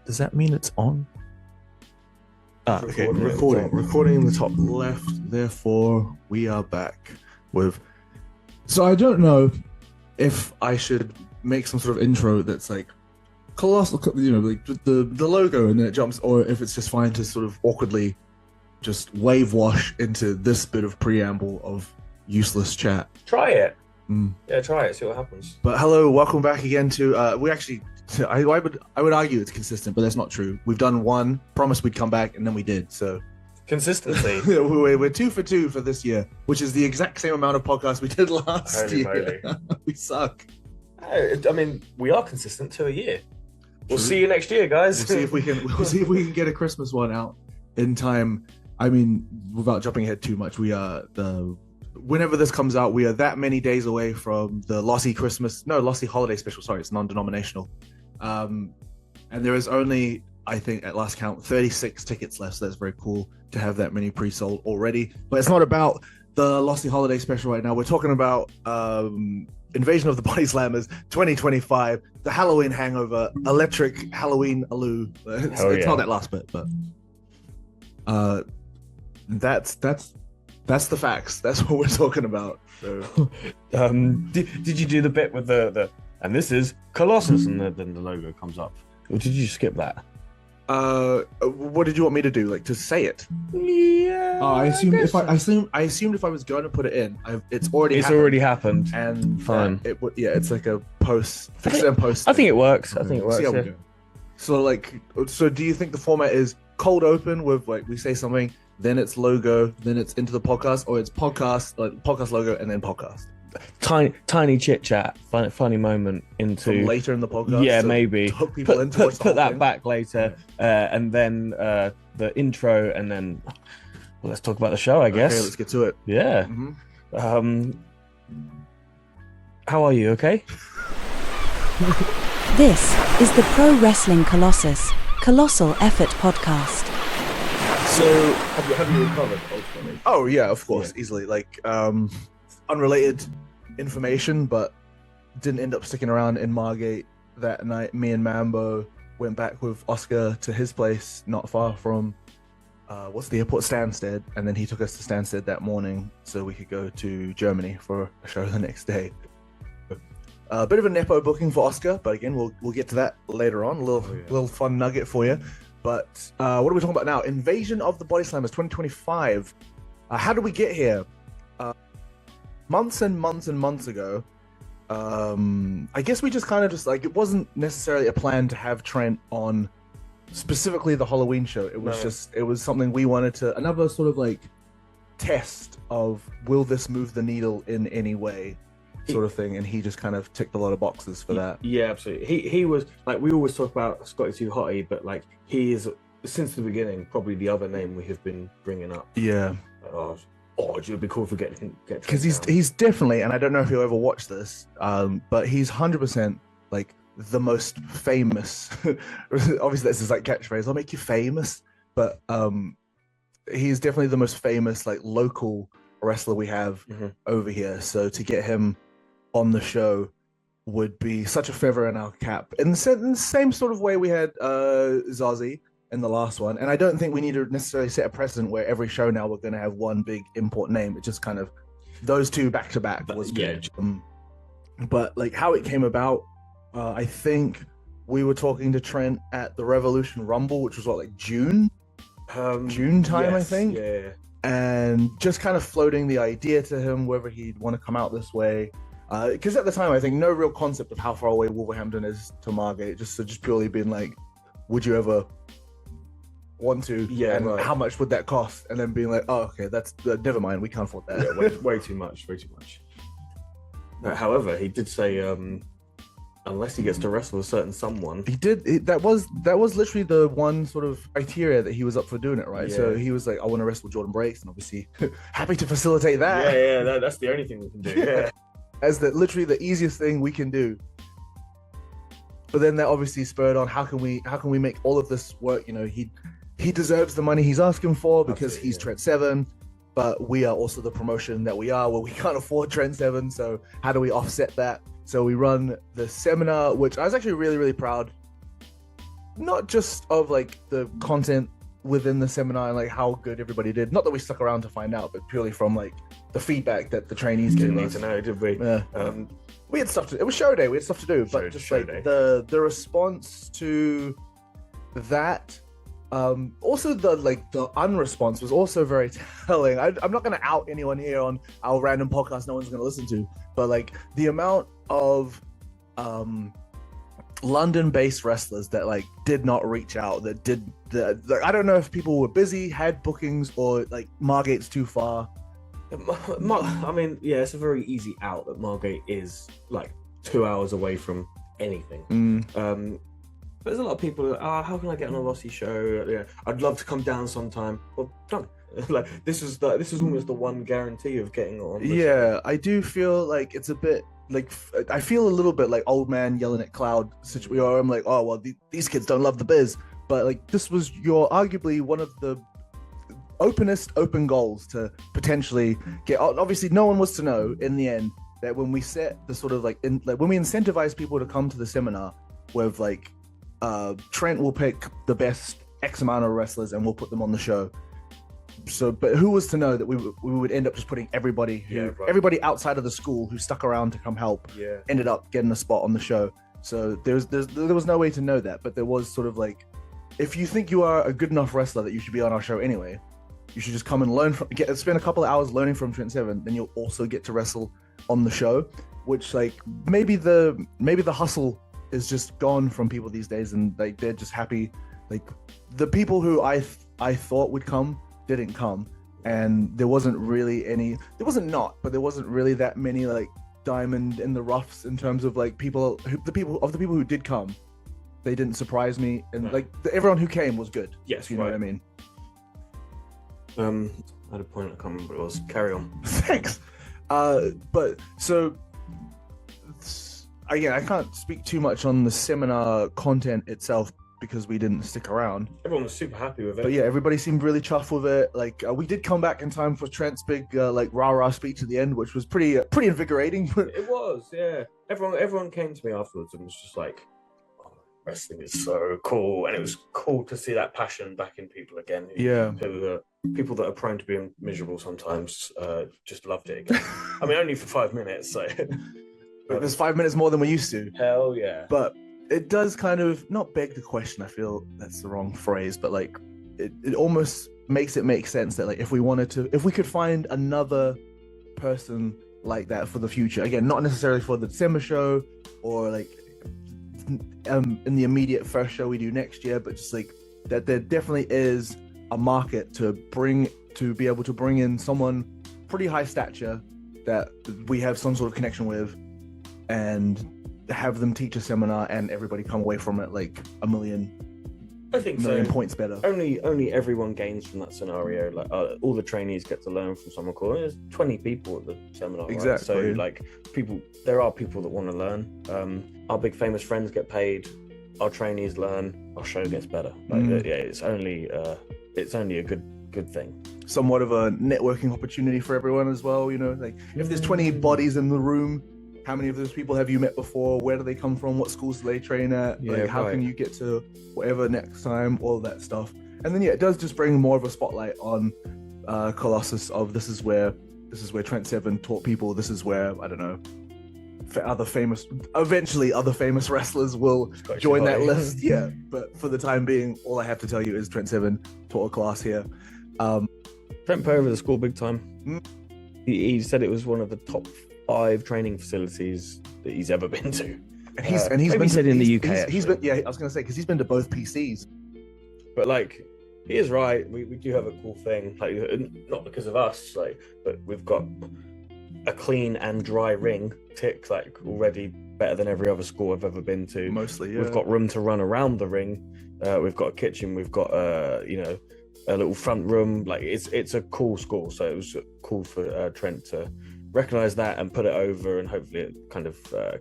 Does that mean it's on? Okay, recording in the top left. Therefore, we are back with. So I don't know if I should make some sort of intro that's like colossal, like the logo and then it jumps, or if it's just fine to sort of awkwardly just wave wash into this bit of preamble of useless chat. Try it. Yeah, try it. See what happens. But hello, welcome back again to. I would argue it's consistent, but that's not true. We've done one, promised we'd come back, and then we did. So consistency. we're 2 for 2 for this year, which is the exact same amount of podcasts we did last year. We suck. I mean, we are consistent to a year. We'll see you next year, guys. We'll see if we can get a Christmas one out in time. I mean, without jumping ahead too much, whenever this comes out, we are that many days away from the Lossy holiday special. Sorry, it's non-denominational. And there is only, I think, at last count, 36 tickets left. So that's very cool to have that many pre-sold already. But it's not about the Lossy holiday special right now. We're talking about Invasion of the Bodyslammers 2025, the Halloween hangover, electric Halloween aloo. It's not that last bit, but that's the facts. That's what we're talking about. So. Did you do the bit with the and this is Colossus and then the logo comes up? Or did you skip that? What did you want me to do? Like to say it? Yeah. I assumed if I was going to put it in, it's already happened. And fine. It's like a post. Post. I think it works. See how we go. So do you think the format is cold open with like we say something, then it's logo, then it's into the podcast, or it's podcast, like podcast logo, and then podcast? Tiny chit chat, funny moment into from later in the podcast. Yeah, maybe put that back later, and then the intro, and then let's talk about the show. I guess. Okay, let's get to it. Yeah. How are you? Okay. This is the Pro Wrestling Colossus Colossal Effort Podcast. So, have you recovered ultimately? Oh yeah, of course, easily. Like unrelated information, but didn't end up sticking around in Margate that night. Me and Mambo went back with Oscar to his place, not far from what's the airport, Stansted, and then he took us to Stansted that morning so we could go to Germany for a show the next day. A bit of a nepo booking for Oscar, but again, we'll get to that later on. A little fun nugget for you. But what are we talking about now? Invasion of the Bodyslammers 2025. How did we get here? Months and months and months ago. I guess we just kind of like, it wasn't necessarily a plan to have Trent on specifically the Halloween show. It was it was something we wanted to, another sort of like test of, will this move the needle in any way? Sort of thing, and he just kind of ticked a lot of boxes for that. Yeah, absolutely. He was like, we always talk about Scotty Too Hotty, but like he is since the beginning probably the other name we have been bringing up. Yeah. It would be cool if we get because he's definitely, and I don't know if he'll ever watch this, but he's 100% like the most famous. Obviously, that's his like catchphrase. I'll make you famous, but he's definitely the most famous like local wrestler we have over here. So to get him on the show would be such a feather in our cap, in the same sort of way we had Zazie in the last one. And I don't think we need to necessarily set a precedent where every show now we're going to have one big import name. It just kind of, those two back to back was good. But like how it came about, I think we were talking to Trent at the Revolution Rumble, which was like June time, yes, I think. Yeah. And just kind of floating the idea to him whether he'd want to come out this way. Because at the time, I think no real concept of how far away Wolverhampton is to Margate. Just purely being like, would you ever want to? Yeah. And how much would that cost? And then being like, oh, okay, that's never mind. We can't afford that. Yeah, way too much. However, he did say, unless he gets to wrestle a certain someone. He did. That was literally the one sort of criteria that he was up for doing it, right? Yeah. So he was like, I want to wrestle Jordan Breaks, and obviously happy to facilitate that. Yeah, that's the only thing we can do. Yeah. As literally the easiest thing we can do. But then that obviously spurred on, how can we make all of this work? You know, he deserves the money he's asking for because he's Trent Seven, but we are also the promotion that we are, where we can't afford Trent Seven. So how do we offset that? So we run the seminar, which I was actually really, really proud not just of like the content within the seminar and like how good everybody did. Not that we stuck around to find out, but purely from like the feedback that the trainees Didn't gave need us. to know, did we? Yeah. We had stuff to. It was show day. We had stuff to do, but just show like day. the response to that, also the unresponse was also very telling. I'm not going to out anyone here on our random podcast no one's going to listen to, but like the amount of London-based wrestlers that like did not reach out, like, I don't know if people were busy, had bookings, or like Margate's too far. I mean, yeah, it's a very easy out that Margate is like 2 hours away from anything. But there's a lot of people that, how can I get on a Rossi show? Yeah, I'd love to come down sometime. Well, done. Like this is almost the one guarantee of getting on. Yeah, I do feel like it's a bit like I feel a little bit like old man yelling at cloud situation. I'm like, oh well, these kids don't love the biz, but like this was arguably one of the open goals to potentially get. Obviously, no one was to know in the end that when we set the sort of when we incentivize people to come to the seminar with like Trent will pick the best X amount of wrestlers and we'll put them on the show. So, but who was to know that we would end up just putting everybody everybody outside of the school who stuck around to come help ended up getting a spot on the show. So there was no way to know that, but there was sort of like, if you think you are a good enough wrestler that you should be on our show anyway, you should just come and learn spend a couple of hours learning from Trent Seven, then you'll also get to wrestle on the show. Which like maybe the hustle is just gone from people these days, and like they're just happy. Like the people who I thought would come didn't come, and there wasn't really that many like diamond in the roughs in terms of like the people who did come, they didn't surprise me, and like everyone who came was good. Yes, you know what I mean. I had a point, I can't remember what it was. Carry on. Thanks. But so again, I can't speak too much on the seminar content itself because we didn't stick around. Everyone was super happy with it. But yeah, everybody seemed really chuffed with it. Like we did come back in time for Trent's big rah-rah speech at the end, which was pretty invigorating. It was, yeah. Everyone came to me afterwards and was just like, oh, wrestling is so cool, and it was cool to see that passion back in people again. People that are prone to being miserable sometimes just loved it again. I mean, only for 5 minutes, so. But there's 5 minutes more than we used to. Hell yeah. But it does kind of not beg the question. I feel that's the wrong phrase, but like it almost makes it make sense that like if we could find another person like that for the future, again, not necessarily for the December show or like in the immediate first show we do next year, but just like that there definitely is a market to be able to bring in someone pretty high stature that we have some sort of connection with, and have them teach a seminar and everybody come away from it like a million points better. Only everyone gains from that scenario. Like all the trainees get to learn from someone cool. There's 20 people at the seminar, exactly. Right? So like there are people that want to learn. Our big famous friends get paid. Our trainees learn. Our show gets better. Like yeah, it's only a good thing. Somewhat of a networking opportunity for everyone as well. You know, like if there's 20 bodies in the room, how many of those people have you met before? Where do they come from? What schools do they train at? Yeah, like, how can you get to whatever next time? All that stuff. And then, yeah, it does just bring more of a spotlight on Colossus of this is where Trent Seven taught people. This is where, I don't know, eventually other famous wrestlers will join that list. Yeah. But for the time being, all I have to tell you is Trent Seven taught a class here. Trent put over the school big time. He said it was one of the top 5 training facilities that he's ever been to. And he's been said in the UK. He's been, yeah, I was going to say, because he's been to both PCs. But like, he is right. We do have a cool thing, like not because of us, like, but we've got a clean and dry ring tick, like already better than every other school I've ever been to. Mostly, yeah. We've got room to run around the ring. We've got a kitchen. We've got a little front room. Like it's a cool school. So it was cool for Trent to recognize that and put it over, and hopefully it kind of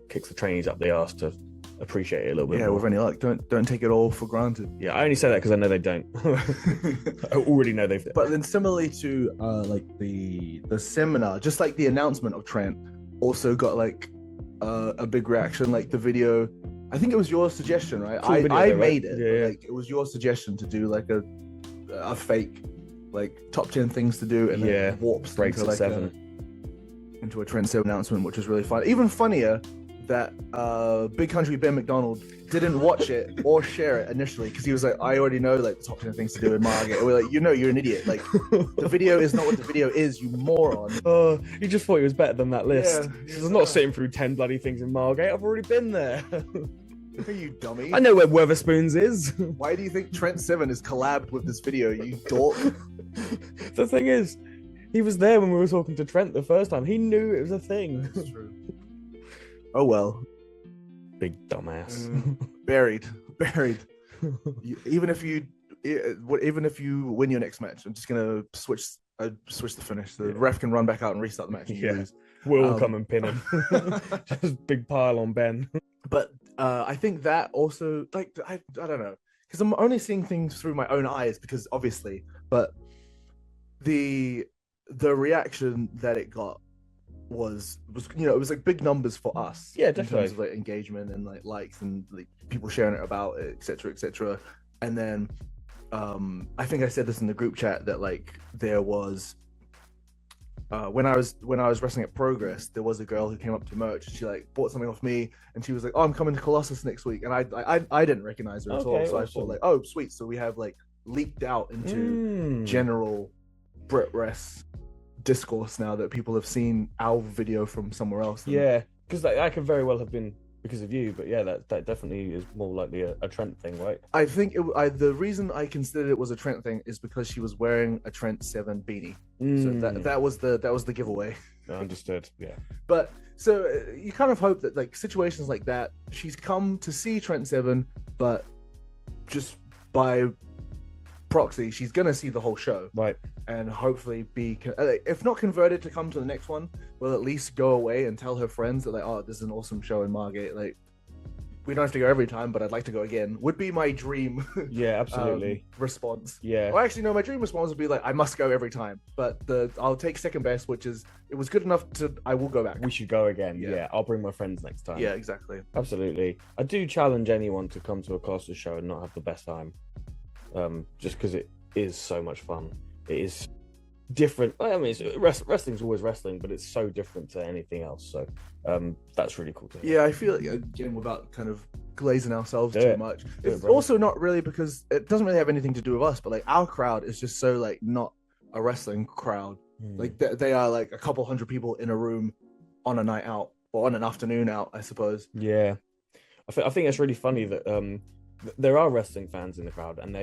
kicks the trainees up the arse to appreciate it a little bit more. With any luck, don't take it all for granted. Yeah, I only say that because I know they don't. I already know they've. But then similarly to like the seminar, just like the announcement of Trent also got like a big reaction. Like the video I think it was your suggestion, right? Cool video I though, right? made it. Yeah, But, like, it was your suggestion to do like a fake, like top 10 things to do, and then it warps breaks into at like 7. into a Trent 7 announcement, which was really fun. Even funnier that Big Country Ben McDonald didn't watch it or share it initially because he was like, I already know like the top 10 things to do in Margate. And we're like, you're an idiot. Like the video is not what the video is, you moron. He just thought he was better than that list. Yeah. He's not sitting through 10 bloody things in Margate. I've already been there. Are you dummy? I know where Weatherspoons is. Why do you think Trent 7 is collabed with this video, you dork? The thing is, he was there when we were talking to Trent the first time. He knew it was a thing. That's true. Oh well. Big dumbass. Buried. Even if you win your next match, I'm just gonna switch the finish. The ref can run back out and restart the match. Yeah. We'll come and pin him. Just big pile on Ben. But I think that also, like, I don't know, because I'm only seeing things through my own eyes, because obviously, but the reaction that it got was it was like big numbers for us. Yeah, in definitely. terms of like engagement and like likes and like people sharing it about it, etc. And then I think I said this in the group chat that like there was when I was wrestling at Progress, there was a girl who came up to merch and she like bought something off me, and she was like, "Oh, I'm coming to Colossus next week," and I didn't recognize her at all, so I thought like, "Oh, sweet." So we have like leaked out into general Brit Rest discourse now that people have seen our video from somewhere else. Yeah, because that could very well have been because of you, but yeah, that definitely is more likely a Trent thing, right? I think the reason I considered it was a Trent thing is because she was wearing a Trent 7 beanie. So that was the giveaway. Understood. Yeah. But so you kind of hope that like situations like that, she's come to see Trent 7, but just by proxy, she's gonna see the whole show, right? And hopefully be, if not converted to come to the next one, will at least go away and tell her friends that like, oh, this is an awesome show in Margate. Like, we don't have to go every time, but I'd like to go again. Would be my dream. Yeah, absolutely. Response. Yeah. Well, actually, no. My dream response would be like, I must go every time. But I'll take second best, which is it was good enough to I will go back. We should go again. Yeah. I'll bring my friends next time. Yeah, exactly. Absolutely. I do challenge anyone to come to a Colossus show and not have the best time. Just because it is so much fun. It is different. I mean, wrestling's always wrestling, but it's so different to anything else. So that's really cool to hear. Yeah, I feel like, again, without kind of glazing ourselves too much, it's also not really because it doesn't really have anything to do with us, but like our crowd is just so like not a wrestling crowd. Like they are like a couple hundred people in a room on a night out or on an afternoon out, I suppose. Yeah, I think it's really funny that there are wrestling fans in the crowd, and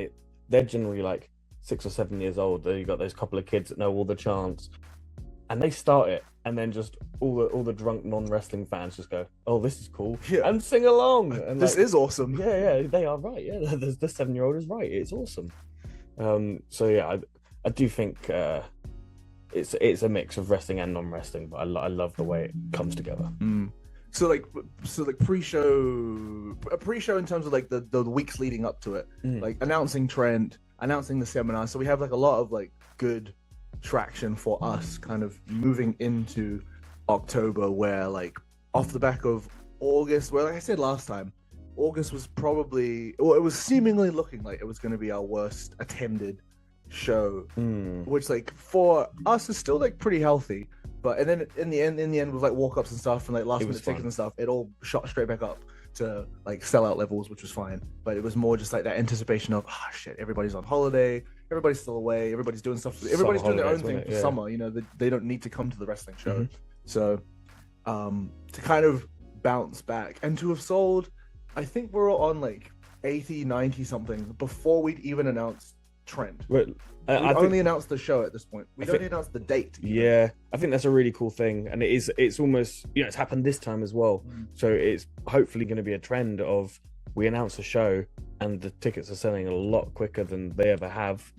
they're generally like 6 or 7 years old. You got those couple of kids that know all the chants, and they start it, and then just all the drunk non-wrestling fans just go, "Oh, this is cool," and sing along. And this is awesome. Yeah, they are right. Yeah, the 7-year-old is right. It's awesome. So yeah, I do think it's a mix of wrestling and non-wrestling, but I love the way it comes together. So pre-show in terms of like the weeks leading up to it, like announcing Trent, announcing the seminar. So we have like a lot of like good traction for us kind of moving into October, where like off the back of August, where like I said last time, August was probably, or it was seemingly looking like it was going to be our worst attended show, which like for us is still like pretty healthy. But and then in the end with like walk-ups and stuff and like last minute tickets and stuff, it all shot straight back up to like sellout levels, which was fine. But it was more just like that anticipation of, oh shit, everybody's on holiday, everybody's still away, everybody's doing stuff, everybody's doing their own thing for summer, you know, they don't need to come to the wrestling show. So to kind of bounce back and to have sold, I think we're on like 80, 90 something before we'd even announced Trent. We only announced the show at this point. We don't announce the date. Yeah, I think that's a really cool thing, and it's almost, you know, it's happened this time as well. So it's hopefully going to be a trend of we announce a show and the tickets are selling a lot quicker than they ever have.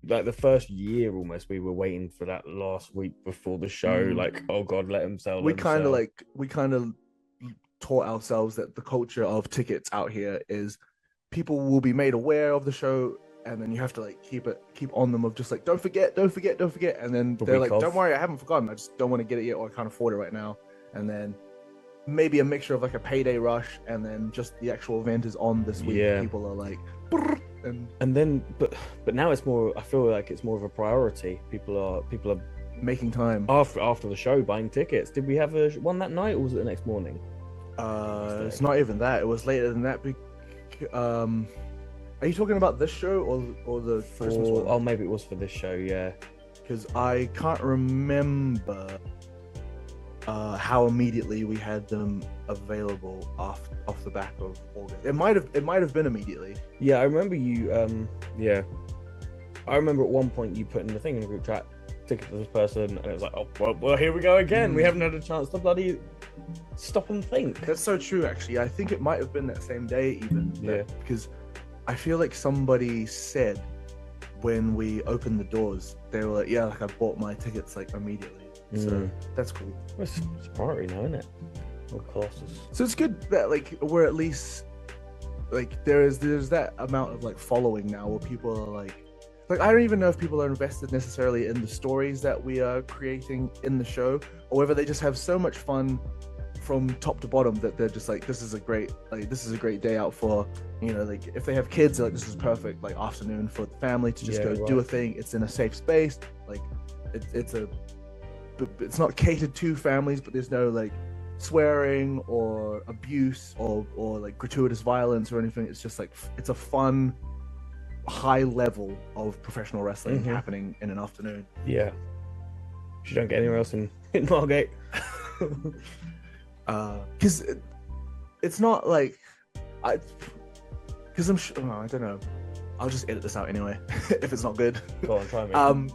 Like the first year almost, we were waiting for that last week before the show. Like, oh god, let them sell. We kind of taught ourselves that the culture of tickets out here is people will be made aware of the show, and then you have to like keep on them of just like, don't forget, and then they're like, don't worry, I haven't forgotten, I just don't want to get it yet, or I can't afford it right now. And then maybe a mixture of like a payday rush and then just the actual event is on this week. Yeah. People are like, and then but now it's more. I feel like it's more of a priority. People are making time after the show buying tickets. Did we have one that night, or was it the next morning? It's not even that. It was later than that. Are you talking about this show or the Christmas one? Oh, maybe it was for this show. Yeah, because I can't remember how immediately we had them available off the back of August. It might have been immediately. Yeah, I remember you. Yeah, I remember at one point you put in the thing in the group chat, ticket to this person, and it was like, oh well, here we go again. We haven't had a chance to bloody stop and think. That's so true. Actually, I think it might have been that same day even. Yeah, because I feel like somebody said when we opened the doors, they were like, yeah, like I bought my tickets like immediately. So that's cool. It's a priority now, isn't it? Or Colossus. So it's good that like we're at least like there's that amount of like following now where people are like I don't even know if people are invested necessarily in the stories that we are creating in the show, or whether they just have so much fun from top to bottom that they're just like, this is a great day out for, you know, like if they have kids, like this is perfect like afternoon for the family to just do a thing. It's in a safe space, like it's not catered to families, but there's no like swearing or abuse or like gratuitous violence or anything. It's just like it's a fun high level of professional wrestling happening in an afternoon. Yeah, you don't get anywhere else in Margate. Because it's not like I don't know, I'll just edit this out anyway if it's not good. Go on, try me.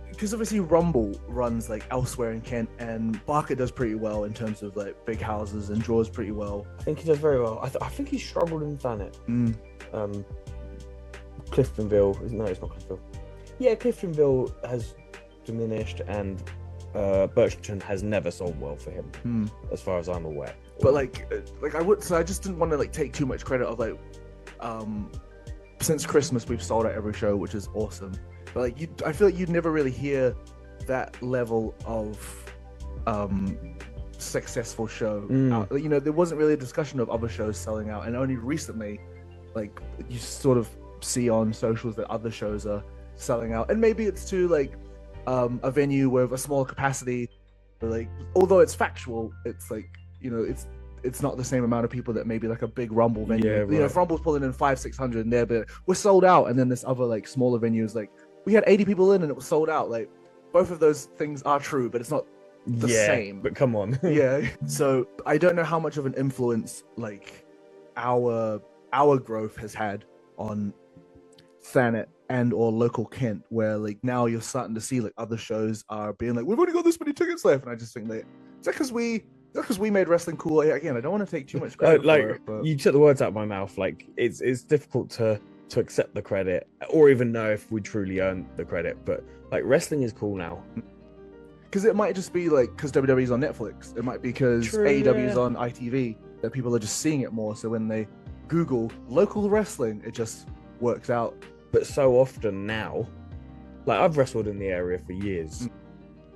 Because obviously Rumble runs like elsewhere in Kent, and Barker does pretty well in terms of like big houses and draws pretty well. I think he does very well. I think he struggled in Thanet. Cliftonville, no, it's not Cliftonville. Yeah, Cliftonville has diminished, and Birchton has never sold well for him, as far as I'm aware. But like I just didn't want to like take too much credit of like, since Christmas we've sold out every show, which is awesome. But like I feel like you'd never really hear that level of successful show. You know, there wasn't really a discussion of other shows selling out, and only recently, like you sort of see on socials that other shows are selling out, and maybe it's to like a venue with a smaller capacity. Like, although it's factual, it's like, you know, it's not the same amount of people that maybe like a big Rumble venue. Yeah, right. You know, if Rumble's pulling in 500-600 in there, but we're sold out, and then this other like smaller venues, like we had 80 people in and it was sold out. Like both of those things are true, but it's not the same. But come on. Yeah. So I don't know how much of an influence like our growth has had on Thanet and or local Kent, where like now you're starting to see like other shows are being like, we've only got this many tickets left, and I just think like, is that because we made wrestling cool? Again, I don't want to take too much credit for it, but... You took the words out of my mouth. Like it's difficult to accept the credit or even know if we truly earned the credit, but like wrestling is cool now. Because it might just be like because WWE's on Netflix, it might be because AEW is on ITV, that people are just seeing it more, so when they Google local wrestling, it just works out. But so often now, like I've wrestled in the area for years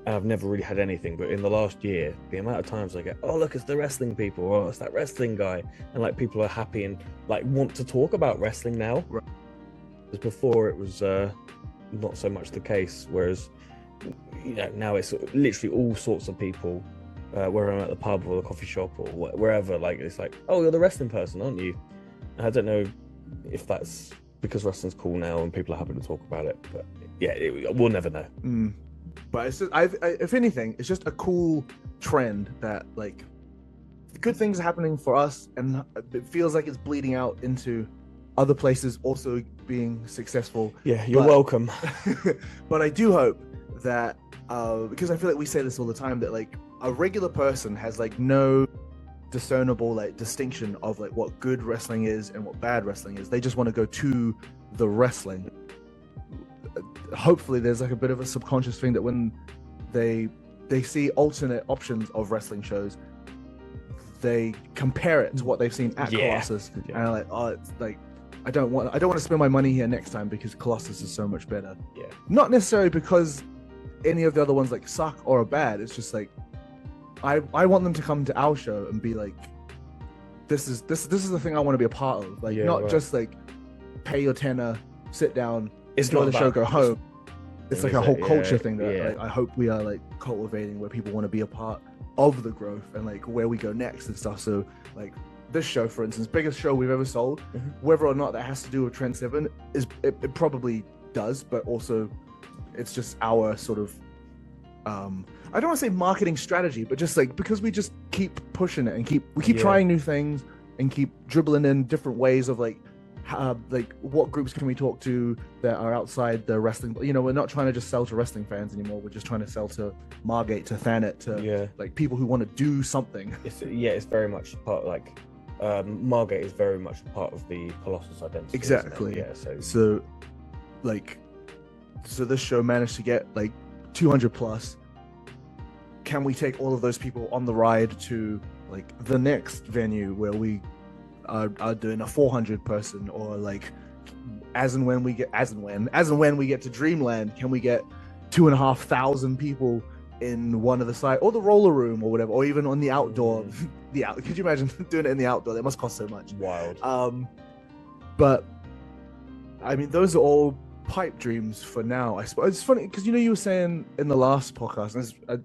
and I've never really had anything, but in the last year, the amount of times I get, oh look, it's the wrestling people, or it's that wrestling guy, and like people are happy and like want to talk about wrestling now. Right. Because before it was not so much the case, whereas you know now it's literally all sorts of people, whether I'm at the pub or the coffee shop or wherever, like it's like, oh, you're the wrestling person, aren't you? And I don't know if that's because wrestling's cool now and people are happy to talk about it, but yeah, we'll never know. But it's just, if anything, it's just a cool trend that like good things are happening for us, and it feels like it's bleeding out into other places also being successful. Yeah, you're welcome. But I do hope that because I feel like we say this all the time, that like a regular person has like no discernible like distinction of like what good wrestling is and what bad wrestling is. They just want to go to the wrestling. Hopefully there's like a bit of a subconscious thing that when they see alternate options of wrestling shows, they compare it to what they've seen at Colossus, and are like, oh, it's like I don't want to spend my money here next time because Colossus is so much better. Not necessarily because any of the other ones like suck or are bad. It's just like I want them to come to our show and be like, this is the thing I want to be a part of. Like, not just like pay your tenner, sit down, enjoy the show, go home. It's like a whole culture thing that like, I hope we are like cultivating, where people want to be a part of the growth and like where we go next and stuff. So like this show, for instance, biggest show we've ever sold, whether or not that has to do with Trent Seven is it probably does, but also it's just our sort of I don't want to say marketing strategy, but just like because we just keep pushing it and keep trying new things and keep dribbling in different ways of like what groups can we talk to that are outside the wrestling. You know, we're not trying to just sell to wrestling fans anymore. We're just trying to sell to Margate, to Thanet, to like people who want to do something. It's very much part like Margate is very much part of the Colossus identity. Exactly. Yeah. So this show managed to get like 200 plus. Can we take all of those people on the ride to like the next venue where we are doing a 400 person, or like as and when we get to Dreamland, can we get 2,500 people in one of the side, or the roller room or whatever, or even on the outdoor? Could you imagine doing it in the outdoor? That must cost so much. Wild. But I mean, those are all pipe dreams for now. I suppose it's funny because you were saying in the last podcast, and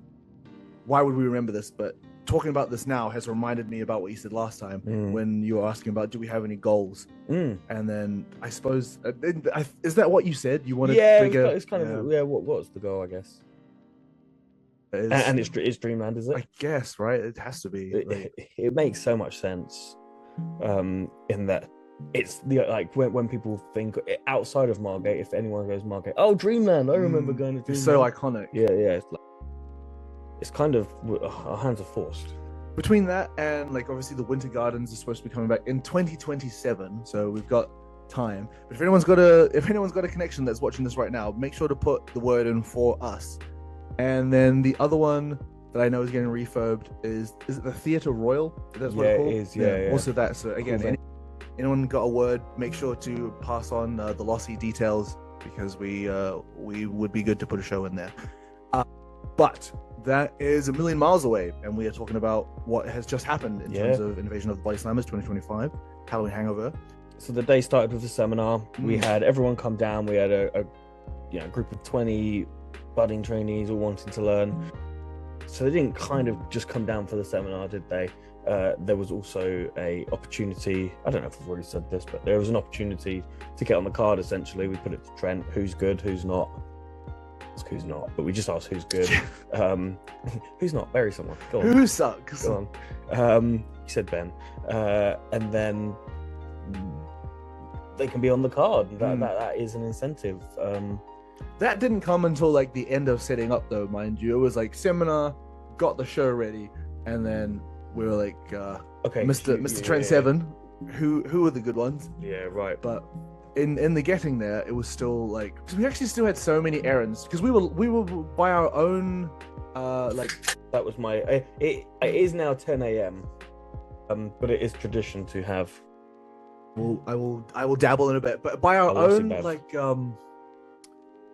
why would we remember this? But talking about this now has reminded me about what you said last time when you were asking about, do we have any goals? And then I suppose is that what you said? You wanted bigger? It's kind of what's the goal? I guess. And it's Dreamland, is it? I guess, right? It has to be. It makes so much sense, in that it's the like when people think outside of Margate, if anyone goes Margate, oh, Dreamland, I remember going to Dreamland. It's so iconic. Yeah. It's kind of our hands are forced. Between that and like obviously the Winter Gardens is supposed to be coming back in 2027, so we've got time. But if anyone's got a connection that's watching this right now, make sure to put the word in for us. And then the other one that I know is getting refurbed is it the Theatre Royal? That's what it's called? It is. Yeah. Also that. So again, cool. anyone got a word, make sure to pass on the lossy details, because we would be good to put a show in there. But that is a million miles away, and we are talking about what has just happened in terms of Invasion of the Bodyslammers 2025, Halloween Hangover. So the day started with a seminar. We had everyone come down. We had a group of 20 budding trainees all wanting to learn. So they didn't kind of just come down for the seminar, did they? There was also a opportunity. I don't know if I've already said this, but there was an opportunity to get on the card. Essentially, we put it to Trent: who's good, who's not. Who's not, but we just asked who's good. Who's not? Bury someone. Go on. Who sucks? Go on. He said Ben, and then they can be on the card. That is an incentive. That didn't come until like the end of setting up, though, mind you. It was like seminar, got the show ready, and then we were like, okay, Mr. Trent Seven, who are the good ones? Yeah, right. But in the getting there, it was still like, because we actually still had so many errands, because we were by our own that was my it is now 10 a.m. But it is tradition to have. Well, I will dabble in a bit, but by our own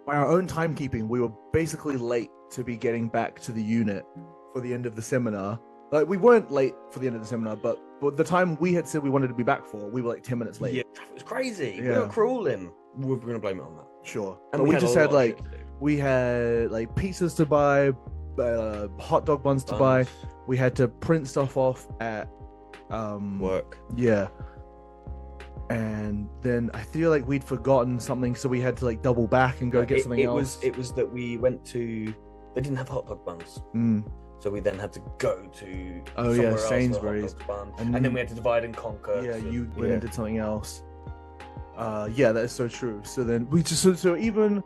by our own timekeeping, we were basically late to be getting back to the unit for the end of the seminar. Like, we weren't late for the end of the seminar, but the time we had said we wanted to be back for, we were like 10 minutes late. Yeah, it was crazy. We were crawling. We're going to blame it on that. Sure. And we just had like, we had like pizzas to buy, hot dog buns to buy. We had to print stuff off at work. Yeah. And then I feel like we'd forgotten something, so we had to like double back and go get something else. It was that we went to, they didn't have hot dog buns. So we then had to go to Sainsbury's, and then we had to divide and conquer. Yeah, you went and did something else. Yeah, that is so true. So then we just so even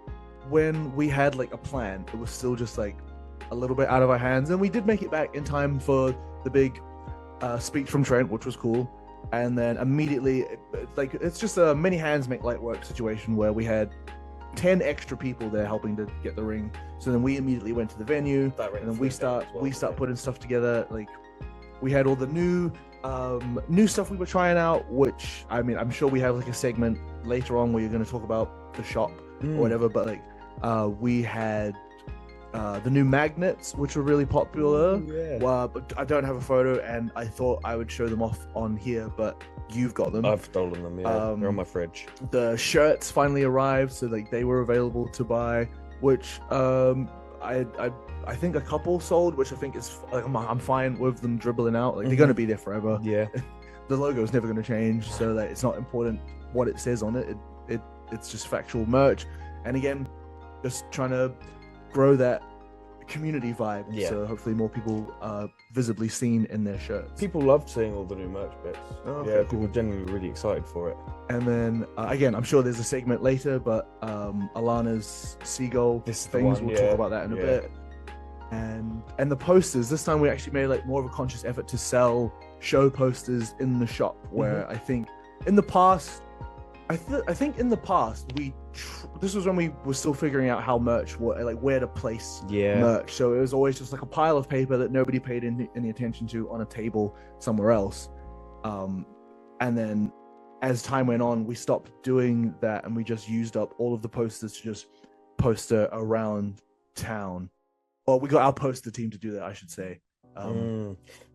when we had like a plan, it was still just like a little bit out of our hands, and we did make it back in time for the big speech from Trent, which was cool. And then immediately, it's just a many hands make light work situation where we had 10 extra people there helping to get the ring. So then we immediately went to the venue, and then we start putting stuff together. Like, we had all the new stuff we were trying out, which I mean, I'm sure we have like a segment later on where you're going to talk about the shop or whatever. But like, we had the new magnets, which were really popular. Yeah. Well, but I don't have a photo, and I thought I would show them off on here, but you've got them. I've stolen them. Yeah, they're on my fridge. The shirts finally arrived, so like they were available to buy, which I think a couple sold, which I think is like I'm fine with them dribbling out. Like they're gonna be there forever. Yeah. The logo is never gonna change, so that it's not important what it says on it. It's just factual merch, and again, just trying to grow that community vibe. Yeah. So hopefully more people are visibly seen in their shirts. People loved seeing all the new merch bits. Oh, yeah, okay, people cool. were genuinely really excited for it. And then again, I'm sure there's a segment later, but Alana's seagull This is the things. one, We'll yeah, talk about that in a yeah. bit. And the posters. This time we actually made like more of a conscious effort to sell show posters in the shop. Where I think in the past, I think in the past this was when we were still figuring out how merch, like where to place Yeah. merch. So it was always just like a pile of paper that nobody paid any attention to on a table somewhere else. And then as time went on, we stopped doing that, and we just used up all of the posters to just poster around town. Well, we got our poster team to do that, I should say.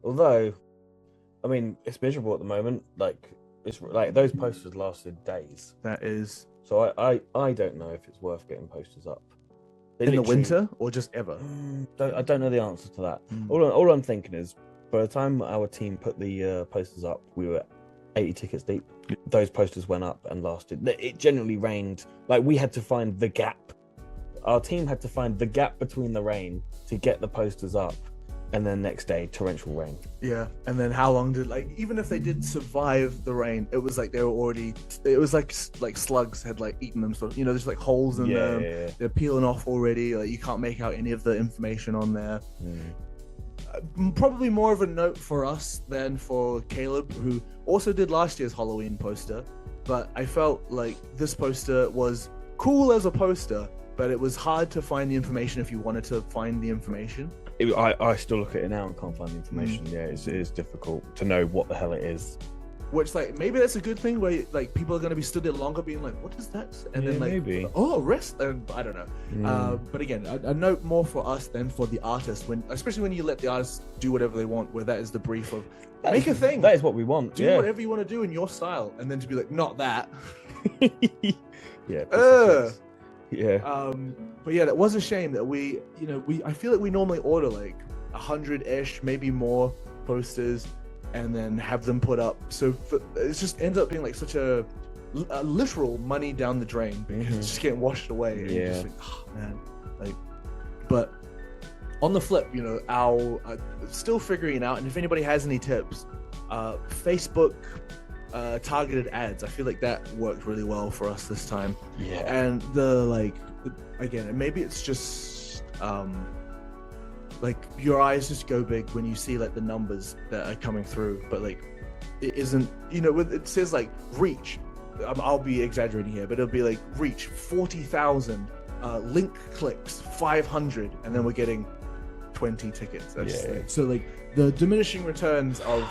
Although, I mean, it's miserable at the moment. Like, it's like those posters lasted days. That is So I don't know if it's worth getting posters up. They in the literally- winter or just ever. I don't know the answer to that. Mm. All I'm thinking is, by the time our team put the posters up, we were 80 tickets deep. Those posters went up and lasted. It generally rained. Like, we had to find the gap. Our team had to find the gap between the rain to get the posters up, and then next day torrential rain. Yeah, and then how long did, like, even if they did survive the rain, it was like they were already, it was like slugs had like eaten them, so there's like holes in them. Yeah. They're peeling off already. Like you can't make out any of the information on there. Probably more of a note for us than for Caleb, who also did last year's Halloween poster, but I felt like this poster was cool as a poster, but it was hard to find the information if you wanted to find the information. I still look at it now and can't find the information. Yeah, it is difficult to know what the hell it is. Which, like, maybe that's a good thing, where like people are going to be stood there longer being like, what is that? And Yeah, then like, maybe. oh, rest. I don't know. But again, a note more for us than for the artist, especially when you let the artist do whatever they want, where that is the brief of make a thing. That is what we want. Do whatever you want to do in your style, and then to be like, not that. Yeah. Yeah. But yeah, that was a shame that I feel like we normally order like 100-ish, maybe more posters, and then have them put up. So it just ends up being like such a literal money down the drain, because it's just getting washed away. And you're just like, oh, man. Like, but on the flip, our still figuring it out. And if anybody has any tips, Facebook targeted ads, I feel like that worked really well for us this time. Yeah. And again, and maybe it's just like your eyes just go big when you see like the numbers that are coming through, but like it isn't, it says like reach, I'll be exaggerating here, but it'll be like reach 40,000, link clicks 500, and then we're getting 20 tickets. So like the diminishing returns of,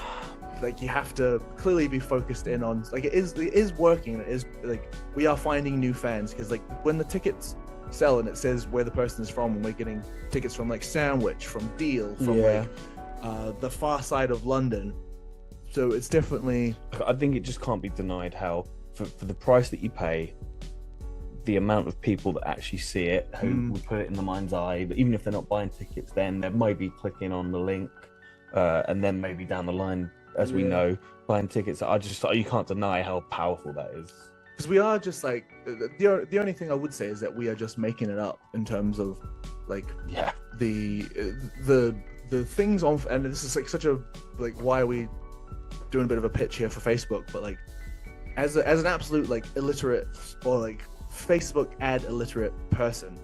like, you have to clearly be focused in on, like, it is working. It is like we are finding new fans, because like when the tickets sell and it says where the person is from, and we're getting tickets from like Sandwich, from Deal, from like the far side of London. So it's definitely, I think it just can't be denied how for the price that you pay, the amount of people that actually see it, who would put it in the mind's eye, but even if they're not buying tickets, then they might be clicking on the link, and then maybe down the line, as we know, buying tickets. You can't deny how powerful that is. because we are just like the only thing I would say is that we are just making it up in terms of like the things on, and this is like such a, like, why are we doing a bit of a pitch here for Facebook, but like as an absolute like illiterate or like Facebook ad illiterate person,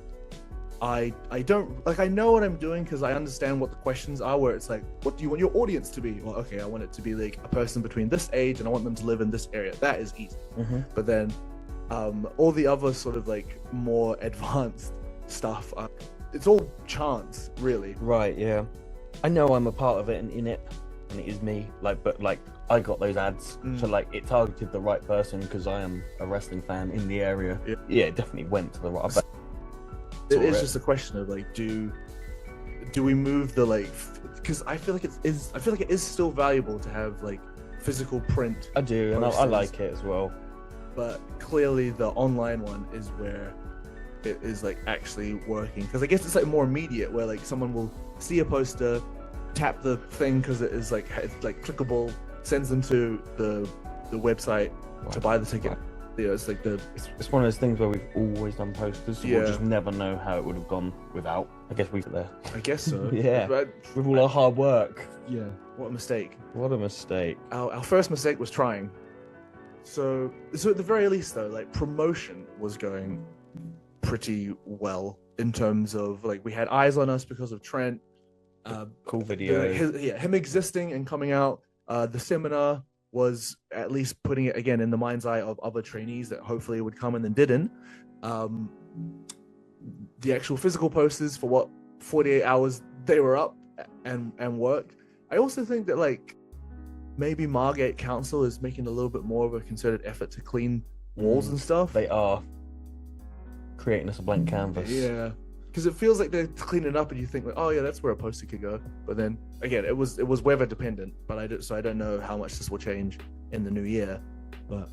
I don't, like, I know what I'm doing because I understand what the questions are, where it's like, what do you want your audience to be? Well, okay, I want it to be like a person between this age and I want them to live in this area. That is easy. But then all the other sort of like more advanced stuff, it's all chance, really. Right, yeah. I know I'm a part of it and in it, and it is me, like, but like I got those ads, so like it targeted the right person because I am a wrestling fan in the area. Yeah, it definitely went to the right. It is just a question of like, do we move the like? Because I feel like it is still valuable to have like physical print. I do, and I like it as well. But clearly, the online one is where it is like actually working. Because I guess it's like more immediate, where like someone will see a poster, tap the thing because it is like it's like clickable, sends them to the website to buy the ticket. Yeah, it's like it's one of those things where we've always done posters, so we'll just never know how it would have gone without. I guess we got there. I guess so. Yeah, but, with all our hard work. Yeah, what a mistake. What a mistake. Our first mistake was trying. So at the very least though, like promotion was going pretty well in terms of like we had eyes on us because of Trent. Cool video. Him existing and coming out. The seminar was at least putting it again in the mind's eye of other trainees that hopefully would come and then didn't. The actual physical posters for what 48 hours they were up and worked. I also think that like maybe Margate Council is making a little bit more of a concerted effort to clean walls and stuff. They are creating us a blank canvas. Yeah. Because it feels like they're cleaning up, and you think like, oh yeah, that's where a poster could go. But then again, it was weather dependent. But I don't know how much this will change in the new year. But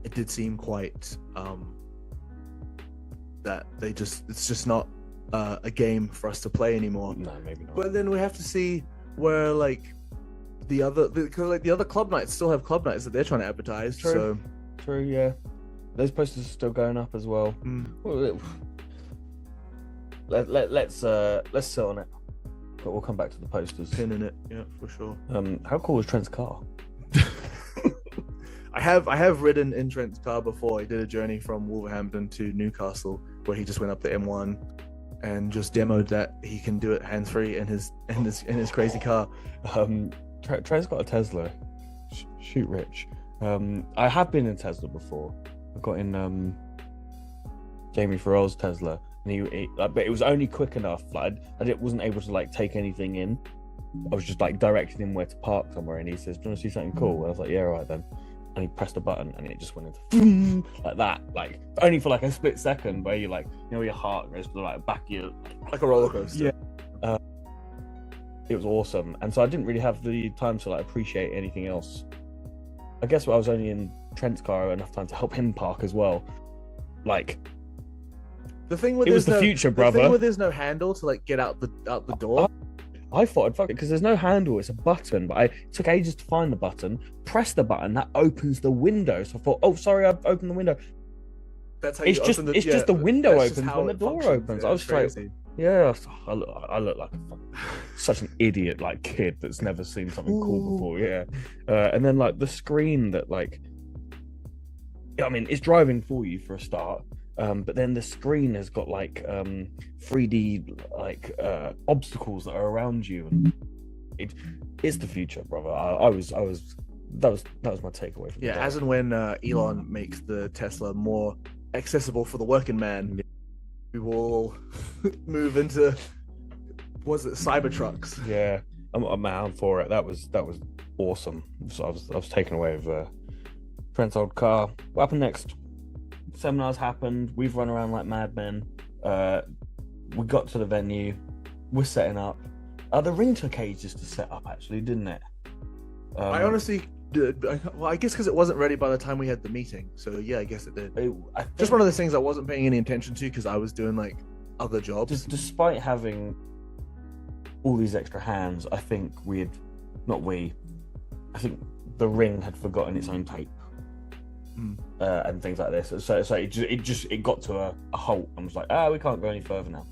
it did seem quite that it's just not a game for us to play anymore. No, maybe not. But then we have to see where like the other club nights still have club nights that they're trying to advertise. True. True. Yeah, those posters are still going up as well. Well, Let's sit on it, but we'll come back to the posters. Pinning it, yeah, for sure. How cool was Trent's car? I have ridden in Trent's car before. I did a journey from Wolverhampton to Newcastle where he just went up the M1 and just demoed that he can do it hands free in his crazy car. Trent's got a Tesla. Shoot, Rich. I have been in Tesla before. I got in Jamie Farrell's Tesla. And but it was only quick enough. Like I wasn't able to like take anything in. I was just like directing him where to park somewhere, and he says, "Do you want to see something cool?" And I was like, "Yeah, all right then." And he pressed a button, and it just went into like that, like only for like a split second, where you like, you know, your heart goes to like back of your like a roller coaster. Yeah. It was awesome, and so I didn't really have the time to like appreciate anything else. I guess I was only in Trent's car enough time to help him park as well. Like. The thing with future, brother. The thing with there's no handle to like get out the door. I thought I'd fuck it because there's no handle. It's a button, but it took ages to find the button. Press the button that opens the window. So I thought, oh, sorry, I've opened the window. That's how it's just the window opens when the door opens. Yeah, I was like, yeah, I look like such an idiot, like kid that's never seen something cool before. Yeah, and then like the screen that like, I mean, it's driving for you for a start. But then the screen has got like 3D like obstacles that are around you, and it's the future, brother. That was my takeaway from as and when Elon makes the Tesla more accessible for the working man, we will move into Cybertrucks. Yeah, I'm for it. That was awesome. So I was taken away with Trent's old car. What happened next? Seminars happened. We've run around like madmen. We got to the venue. We're setting up. The ring took ages to set up, actually, didn't it? I honestly, I guess because it wasn't ready by the time we had the meeting. So yeah, I guess it did. Just one of those things I wasn't paying any attention to because I was doing like other jobs. Despite having all these extra hands, I think I think the ring had forgotten its own tape. And things like this, so it got to a halt and was like, we can't go any further now.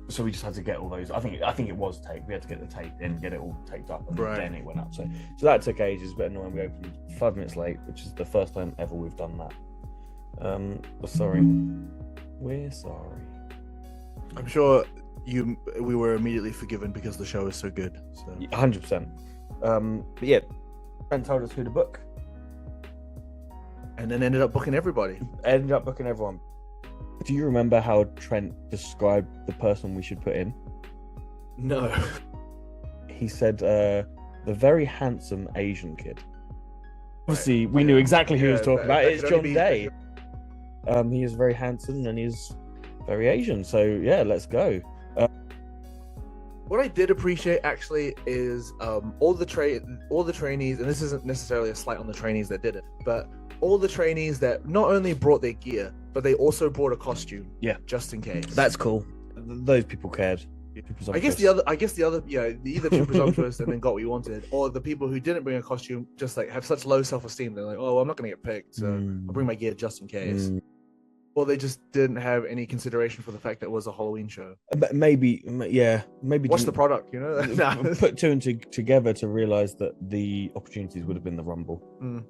So we just had to get all those. I think it was taped. We had to get the tape in, get it all taped up, and then it went up. So that took ages. But annoying. We opened 5 minutes late, which is the first time ever we've done that. We're sorry. We're sorry. I'm sure we were immediately forgiven because the show is so good. So 100%. But yeah, Trent told us who to book. And then ended up booking everybody. Ended up booking everyone. Do you remember how Trent described the person we should put in? No. He said, the very handsome Asian kid. Obviously, we knew exactly who he was talking about. It's John Day. He is very handsome and he's very Asian. So yeah, let's go. What I did appreciate actually is all the trainees, and this isn't necessarily a slight on the trainees that did it, but all the trainees that not only brought their gear, but they also brought a costume. Yeah, just in case. that's cool. Those people cared. I guess the other, yeah, either too presumptuous and then got what you wanted, or the people who didn't bring a costume just like have such low self-esteem. They're like, oh, I'm not gonna get picked, so I'll bring my gear just in case. Or they just didn't have any consideration for the fact that it was a Halloween show. But maybe What's the product, you know? Put two and two together to realize that the opportunities would have been the Rumble.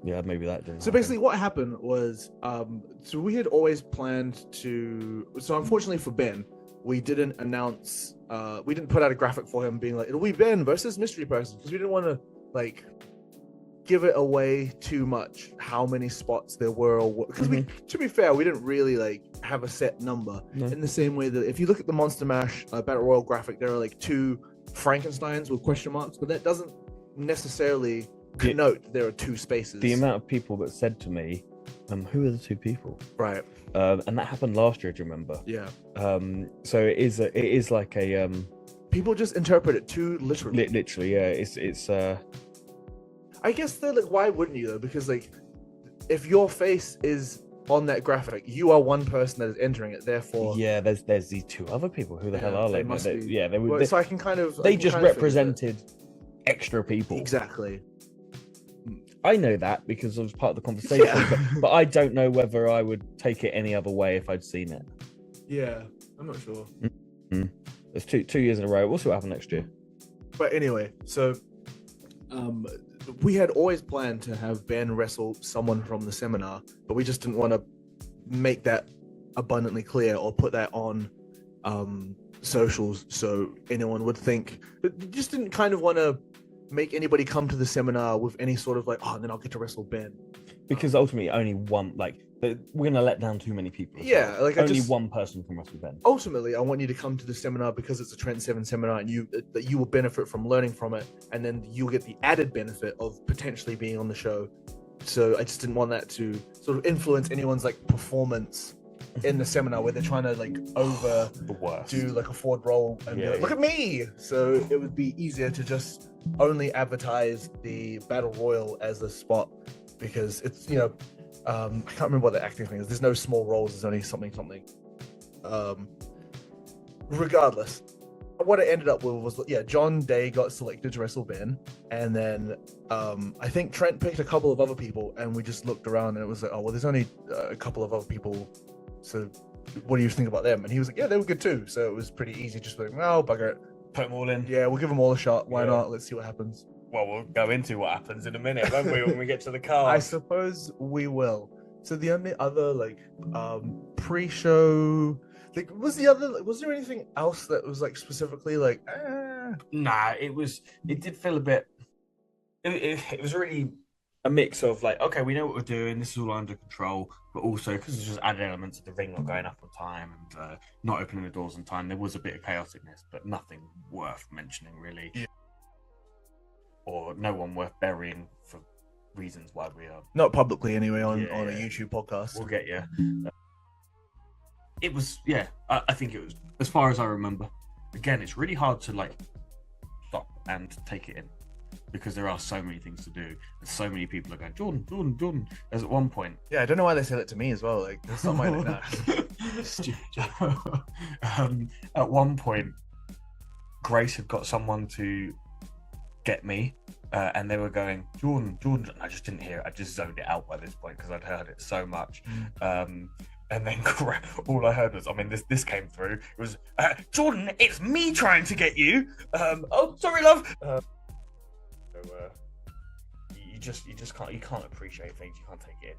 Yeah, maybe that didn't. So basically, what happened was, so we had always planned to. So unfortunately for Ben, we didn't announce. We didn't put out a graphic for him being like, it'll be Ben versus mystery person, because we didn't want to like give it away too much how many spots there were, or because we, to be fair, we didn't really like have a set number. In the same way that if you look at the Monster Mash Battle Royal graphic, there are like 2 Frankensteins with question marks, but that doesn't necessarily connote there are 2 spaces. The amount of people that said to me, who are the 2 people? Right. And that happened last year, do you remember? Yeah. So it is like a people just interpret it too literally. Literally, yeah. It's I guess though, like, why wouldn't you though? Because like, if your face is on that graphic, you are one person that is entering it. Therefore, yeah. There's these 2 other people. Who the hell are they? They were. So I can kind of. They just represented extra people. Exactly. I know that because I was part of the conversation, but I don't know whether I would take it any other way if I'd seen it. Yeah, I'm not sure. It's 2 years in a row. We'll see what happens next year. But anyway, so we had always planned to have Ben wrestle someone from the seminar, but we just didn't want to make that abundantly clear or put that on socials so anyone would think. But just didn't kind of want to make anybody come to the seminar with any sort of like, oh, and then I'll get to wrestle Ben. Because ultimately, only one, like, we're gonna let down too many people. Yeah, like only one person can wrestle Ben. Ultimately, I want you to come to the seminar because it's a Trent Seven seminar, and that you will benefit from learning from it, and then you'll get the added benefit of potentially being on the show. So I just didn't want that to sort of influence anyone's like performance in the seminar where they're trying to like do like a forward roll and be like, look at me. So it would be easier to just only advertise the Battle Royal as a spot, because it's, you know, I can't remember what the acting thing is. There's no small roles. There's only something. Regardless, what it ended up with was, John Day got selected to wrestle Ben, and then I think Trent picked a couple of other people, and we just looked around and it was like, oh, well, there's only a couple of other people. So what do you think about them? And he was like, yeah, they were good too. So it was pretty easy. Just like, oh, bugger it. Put them all in. Yeah, we'll give them all a shot. Why not? Let's see what happens. Well, we'll go into what happens in a minute, won't we, when we get to the card? I suppose we will. So the only other like pre-show, like, was there anything else that was like specifically like? Nah, it did feel a bit. It was really a mix of like, okay, we know what we're doing. This is all under control, but also because there's just added elements of the ring not going up on time and not opening the doors on time. There was a bit of chaoticness, but nothing worth mentioning really. Yeah. Or no one worth burying for reasons why we are not publicly anyway on a YouTube podcast. We'll get you. It was, I think it was, as far as I remember. Again, it's really hard to like stop and take it in because there are so many things to do and so many people are going, Jordan. As at one point, I don't know why they said it to me as well. Like, that's not my name. Stupid. At one point, Grace had got someone to get me, and they were going, Jordan. I just didn't hear it. I just zoned it out by this point because I'd heard it so much. And then all I heard was, this came through. It was, Jordan, it's me trying to get you. Oh, sorry, love. You just can't appreciate things. You can't take it in.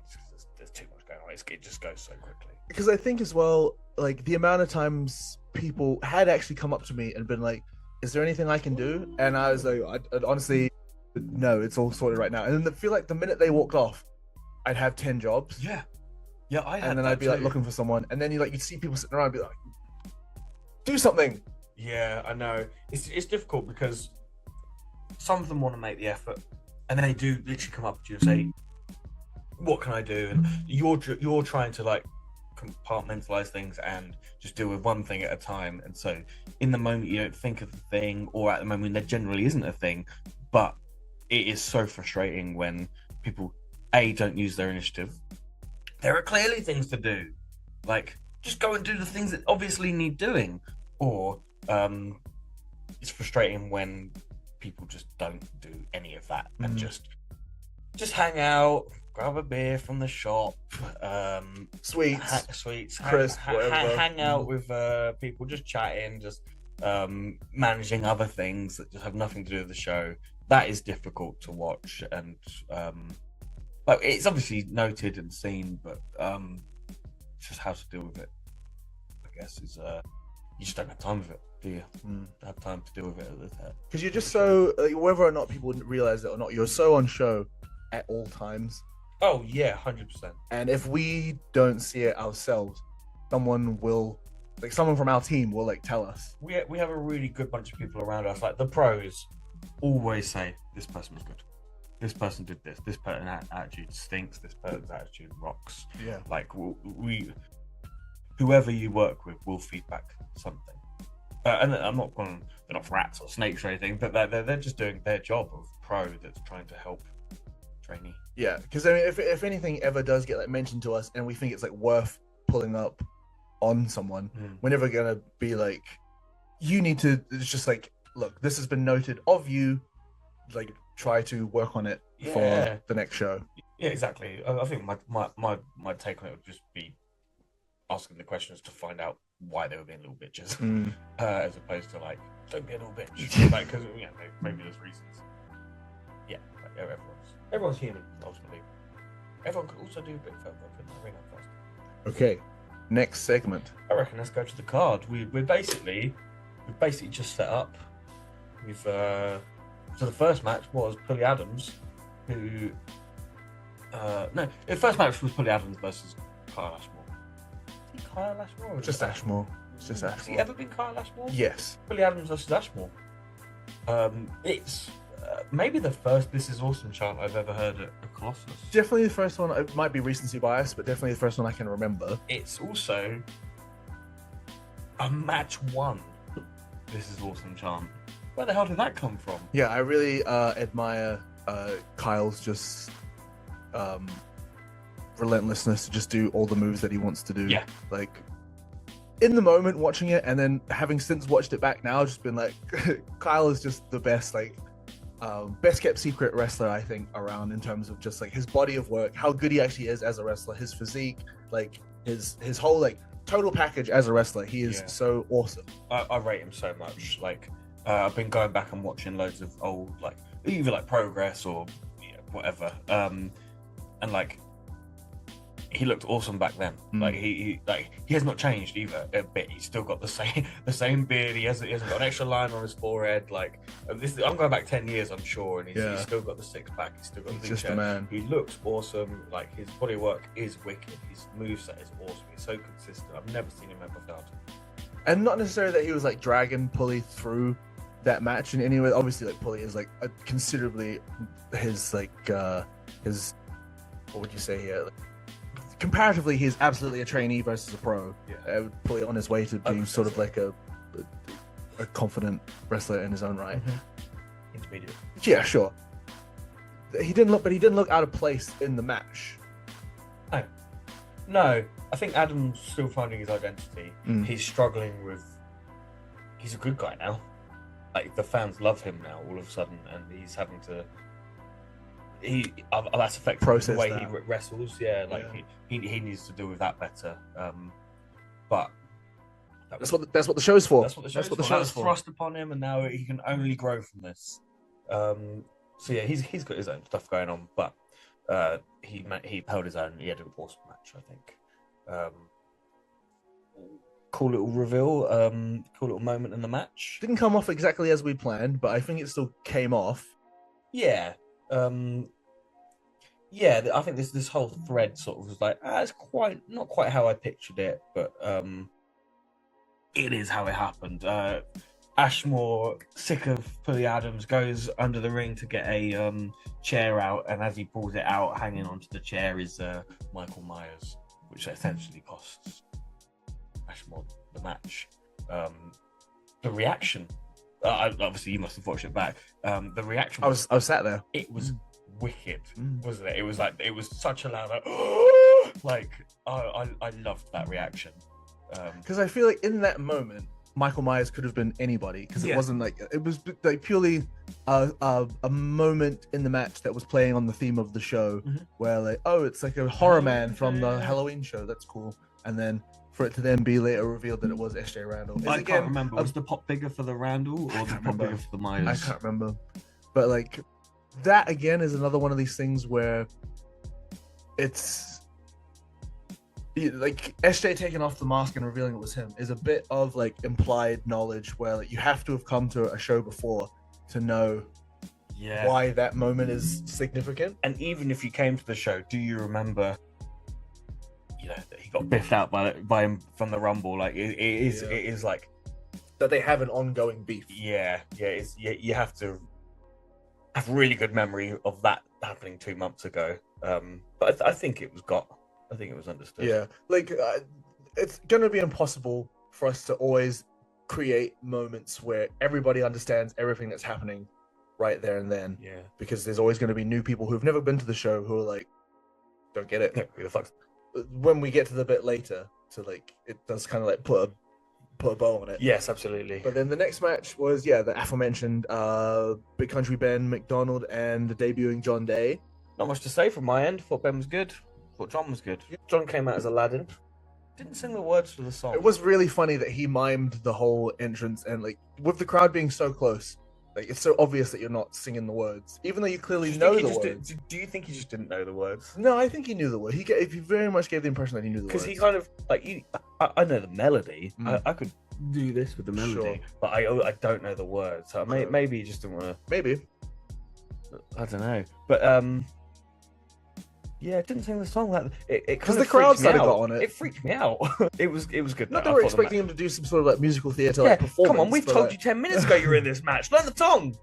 There's too much going on. It just goes so quickly. Because I think as well, like the amount of times people had actually come up to me and been like, is there anything I can do? And I was like, I'd honestly, no, it's all sorted right now. And then I feel like the minute they walked off, I'd have 10 jobs. Yeah, and then I'd be like looking for someone, and then you'd see people sitting around and be like, do something. Yeah, I know. It's difficult because some of them want to make the effort, and they do literally come up to you and say, what can I do? And you're trying to like compartmentalize things and just deal with one thing at a time. And so in the moment you don't think of the thing, or at the moment there generally isn't a thing, but it is so frustrating when people don't use their initiative. There are clearly things to do, like just go and do the things that obviously need doing, or it's frustrating when people just don't do any of that and just hang out, grab a beer from the shop, sweets, crisp, whatever. Hang out with people, just chatting, just managing other things that just have nothing to do with the show. That is difficult to watch, and like it's obviously noted and seen, but just how to deal with it, I guess, is you just don't have time with it, do you? Have time to deal with it at the time. Because you're just so whether or not people realize it or not, you're so on show at all times. Oh yeah, 100%. And if we don't see it ourselves, someone from our team will like tell us. We have a really good bunch of people around us. Like the pros always say, this person was good. This person did this. This person's attitude stinks. This person's attitude rocks. Yeah. Like we whoever you work with will feedback something. And I'm not going. They're not rats or snakes or anything, but they're just doing their job of pro that's trying to help trainee. Yeah, because I mean, if anything ever does get like mentioned to us, and we think it's like worth pulling up on someone, we're never gonna be like, you need to. It's just like, look, this has been noted of you. Like, try to work on it for the next show. Yeah, exactly. I think my take on it would just be asking the questions to find out why they were being little bitches, as opposed to like, don't be a little bitch, like, because maybe there's reasons. Yeah, like, everyone's human ultimately. Everyone could also do a bit further. Okay, next segment. I reckon let's go to the card. We've basically just set up. So the first match was Pulley Adams, who the first match was Pulley Adams versus Kyle Ashmore. Is he Kyle Ashmore? Or Just Ashmore. It's just Ashmore. Has he ever been Kyle Ashmore? Yes. Pulley Adams versus Ashmore. It's maybe the first "This Is Awesome" chant I've ever heard at Colossus. Definitely the first one. It might be recency bias, but definitely the first one I can remember. It's also a match one "This Is Awesome" chant. Where the hell did that come from? Yeah, I really admire Kyle's just relentlessness to just do all the moves that he wants to do. Yeah. Like, in the moment watching it, and then having since watched it back now, just been like, Kyle is just the best, like, best kept secret wrestler, I think, around, in terms of just like his body of work, how good he actually is as a wrestler, his physique, like his whole like total package as a wrestler. He is so awesome. I rate him so much. Like, I've been going back and watching loads of old, like, either like Progress or whatever, and like, he looked awesome back then. Like he has not changed either a bit. He's still got the same beard. He hasn't got an extra line on his forehead. Like, I'm going back 10 years, I'm sure, and he's still got the six pack. He's still got the big just chest. a man. He looks awesome. Like, his body work is wicked. His moveset is awesome. He's so consistent. I've never seen him ever fail. And not necessarily that he was like dragging Pulley through that match in any way. Obviously, like, Pulley is like considerably his his, what would you say here? Like, comparatively, he's absolutely a trainee versus a pro. Yeah, Pulley on his way to being sort of like a confident wrestler in his own right. Intermediate. Yeah, sure. He didn't look out of place in the match. No, I think Adam's still finding his identity. He's struggling with. He's a good guy now. Like, the fans love him now all of a sudden, and he's having to. That's affecting Process the way that. he wrestles. Yeah, like he needs to deal with that better. But that's what the show's for. That's what the show's for. That was thrust upon him, and now he can only grow from this. So yeah, he's got his own stuff going on, but he held his own. He had an awesome match, I think. Cool little reveal, cool little moment in the match. Didn't come off exactly as we planned, but I think it still came off. Yeah. I think this whole thread sort of was like, it's not quite how I pictured it, but it is how it happened. Ashmore, sick of Pulley Adams, goes under the ring to get a chair out, and as he pulls it out, hanging onto the chair is Michael Myers. which essentially costs Ashmore the match. The reaction, obviously you must have watched it back. The reaction, I was sat there. it was wicked, wasn't it? It was such a loud, like I loved that reaction. Because I feel like in that moment, Michael Myers could have been anybody, because it wasn't like, it was like purely a moment in the match that was playing on the theme of the show, where like, oh, it's like a horror man from the Halloween show, that's cool. And then for it to then be later revealed that it was SJ Randall. I can't remember, was the pop bigger for the Randall or the pop bigger for the Myers? I can't remember. But like, that again is another one of these things where it's like SJ taking off the mask and revealing it was him is a bit of like implied knowledge, where like you have to have come to a show before to know why that moment is significant. And even if you came to the show, do you remember, you know, that he got biffed out by him from the Rumble? Like it is like that they have an ongoing beef. You have to have really good memory of that happening 2 months ago. But I think it was understood. Yeah, like it's gonna be impossible for us to always create moments where everybody understands everything that's happening right there and then. Yeah, because there's always going to be new people who've never been to the show who are like, don't get it. No, who the fuck? When we get to the bit later, to like, it does kind of like put a bow on it. Yes, absolutely. But then the next match was the aforementioned Big Country Ben McDonald and the debuting John Day. Not much to say from my end. Thought Ben was good. Thought John was good. John came out as Aladdin. Didn't sing the words to the song. It was really funny that he mimed the whole entrance, and like with the crowd being so close, like it's so obvious that you're not singing the words, even though you clearly know the words. Do you think he just didn't know the words? No, I think he knew the word. He very much gave the impression that he knew the words. Because he kind of like I know the melody. I could do this with the melody, but I don't know the words. So maybe he just didn't want to. Maybe. I don't know, but yeah, it didn't sing the song like it. Because the crowd started got on it. It freaked me out. It was good. Not that we're expecting him to do some sort of like musical theatre like performance. Come on, we've told you 10 minutes ago you were in this match. Learn the song.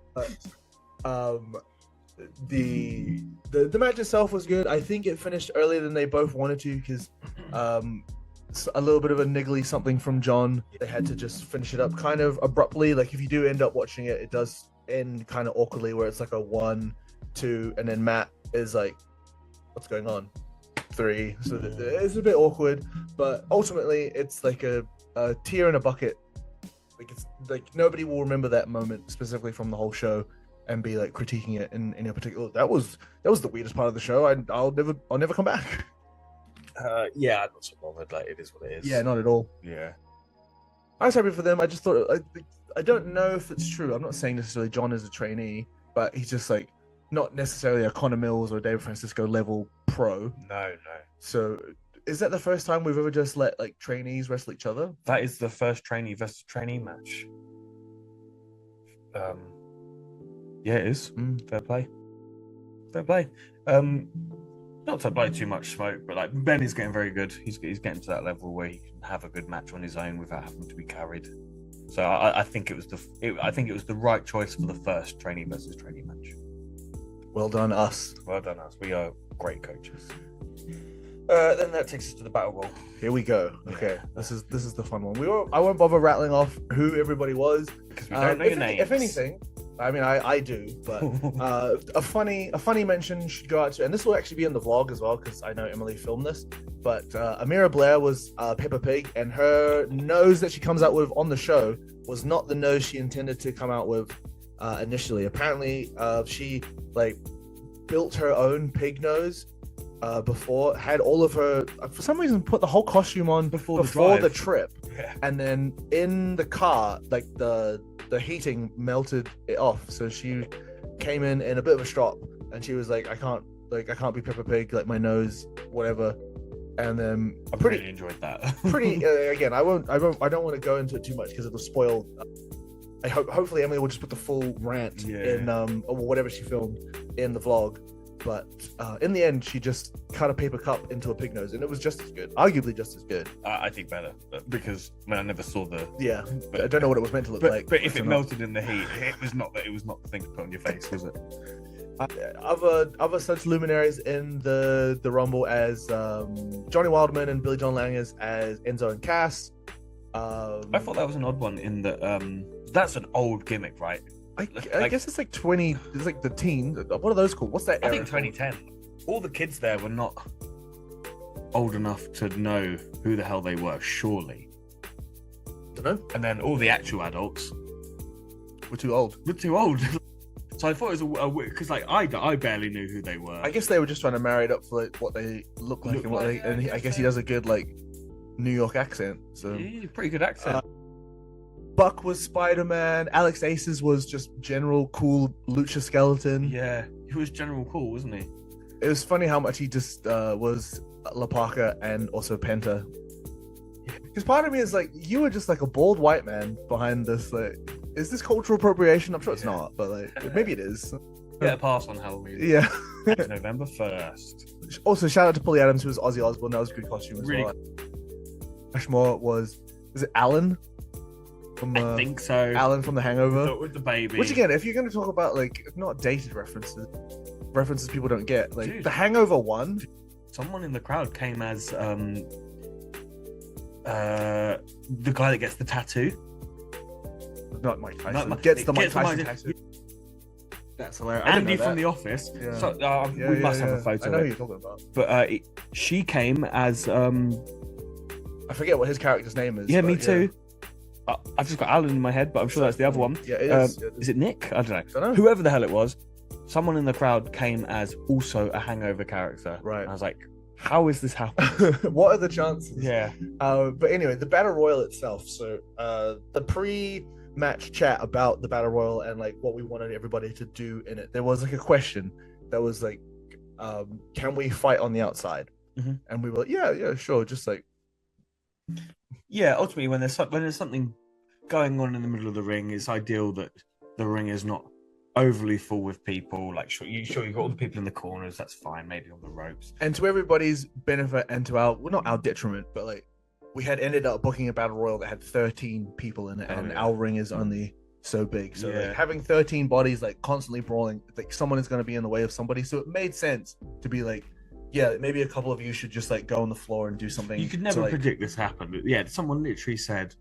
The match itself was good. I think it finished earlier than they both wanted to, because a little bit of a niggly something from John. They had to just finish it up kind of abruptly. Like if you do end up watching it, it does end kind of awkwardly, where it's like a 1, 2, and then Matt is like, what's going on? 3. So it's a bit awkward, but ultimately it's like a tear in a bucket. Like it's like nobody will remember that moment specifically from the whole show and be like critiquing it in a particular. That was the weirdest part of the show. I'll never come back. Yeah, I'm not so bothered. Like it is what it is. Yeah, not at all. Yeah, I was happy for them. I just thought I don't know if it's true. I'm not saying necessarily John is a trainee, but he's just like not necessarily a Connor Mills or David Francisco level pro. No. So is that the first time we've ever just let like trainees wrestle each other? That is the first trainee versus trainee match. Yeah, it is. Fair play. Not to blow too much smoke, but like Ben is getting very good. He's getting to that level where he can have a good match on his own without having to be carried. So I think it was the right choice for the first trainee versus trainee match. Well done, us. Well done, us. We are great coaches. Then that takes us to the Battle Royal. Here we go. Okay, this is the fun one. I won't bother rattling off who everybody was because we don't know your names. If anything, I mean I do, but a funny mention should go out to, and this will actually be in the vlog as well because I know Emily filmed this. But Amira Blair was Peppa Pig, and her nose that she comes out with on the show was not the nose she intended to come out with initially. Apparently, she like built her own pig nose before, had all of her for some reason put the whole costume on before the trip, and then in the car like the heating melted it off, so she came in a bit of a strop, and she was like, I can't be Peppa Pig, like my nose, whatever. And then I really enjoyed that. Again, I don't want to go into it too much because it'll spoil. Hopefully Emily will just put the full rant in or whatever she filmed in the vlog. But in the end, she just cut a paper cup into a pig nose, and it was just as good, arguably just as good. I think better, because I never saw the. Yeah, but I don't know what it was meant to look like. But if it melted in the heat, it was not the thing to put on your face, was it? Other such luminaries in the Rumble as Johnny Wildman and Billy John Lang as Enzo and Cass. I thought that was an odd one in that that's an old gimmick, right? I guess it's like 20. It's like the teen. What are those called? What's that? I era think 2010. All the kids there were not old enough to know who the hell they were, surely. Don't know. And then all the actual adults We're too old. were too old. So I thought it was a weird, because like I barely knew who they were. I guess they were just trying to marry it up for like, what they look like I guess he does a good like New York accent. So Yeah, pretty good accent. Buck was Spider-Man. Alex Aces was just general cool lucha skeleton. Yeah, he was General Cool, wasn't he? It was funny how much he just was La Parka and also Penta. Because part of me is like, you were just like a bald white man behind this. Like, is this cultural appropriation? I'm sure it's not, but like maybe it is. Get a pass on Halloween. Yeah. November 1st. Also, shout out to Polly Adams, who was Ozzy Osbourne. That was a good costume as Really well. Ashmore was it Alan? From I think so. Alan from The Hangover. With the baby. Which again, if you're going to talk about like not dated references people don't get, like Dude. The Hangover 1. Someone in the crowd came as the guy that gets the tattoo. Not Mike Tyson. Not- gets the Mike gets the Tyson Mike- tattoo. That's hilarious. I didn't Andy know from that. The Office. Yeah. So, Yeah, we yeah, must have yeah. a photo I know of who it. you're talking about. But she came as I forget what his character's name is. yeah, but me too. I've just got Alan in my head, but I'm sure that's the other one. Yeah, it is. Is it Nick? I don't know. Don't know. Whoever the hell it was, someone in the crowd came as also a Hangover character. Right. And I was like, how is this happening? What are the chances? Yeah. But anyway, the Battle Royal itself. So the pre-match chat about the Battle Royal and like what we wanted everybody to do in it. There was like a question that was like, can we fight on the outside? Mhm. And we were like, yeah, sure. Just like, Yeah, ultimately, when there's something going on in the middle of the ring, it's ideal that the ring is not overly full with people. Like, you've got all the people in the corners. That's fine. Maybe on the ropes. and to everybody's benefit and to our, well, not our detriment, but like we had ended up booking a Battle Royal that had 13 people in it, Oh, and yeah. our ring is only so big. So Yeah. like, having 13 bodies like constantly brawling, like someone is going to be in the way of somebody. So it made sense to be like, yeah, maybe a couple of you should just like go on the floor and do something. You could to, never like, predict this happen. But yeah, someone literally said,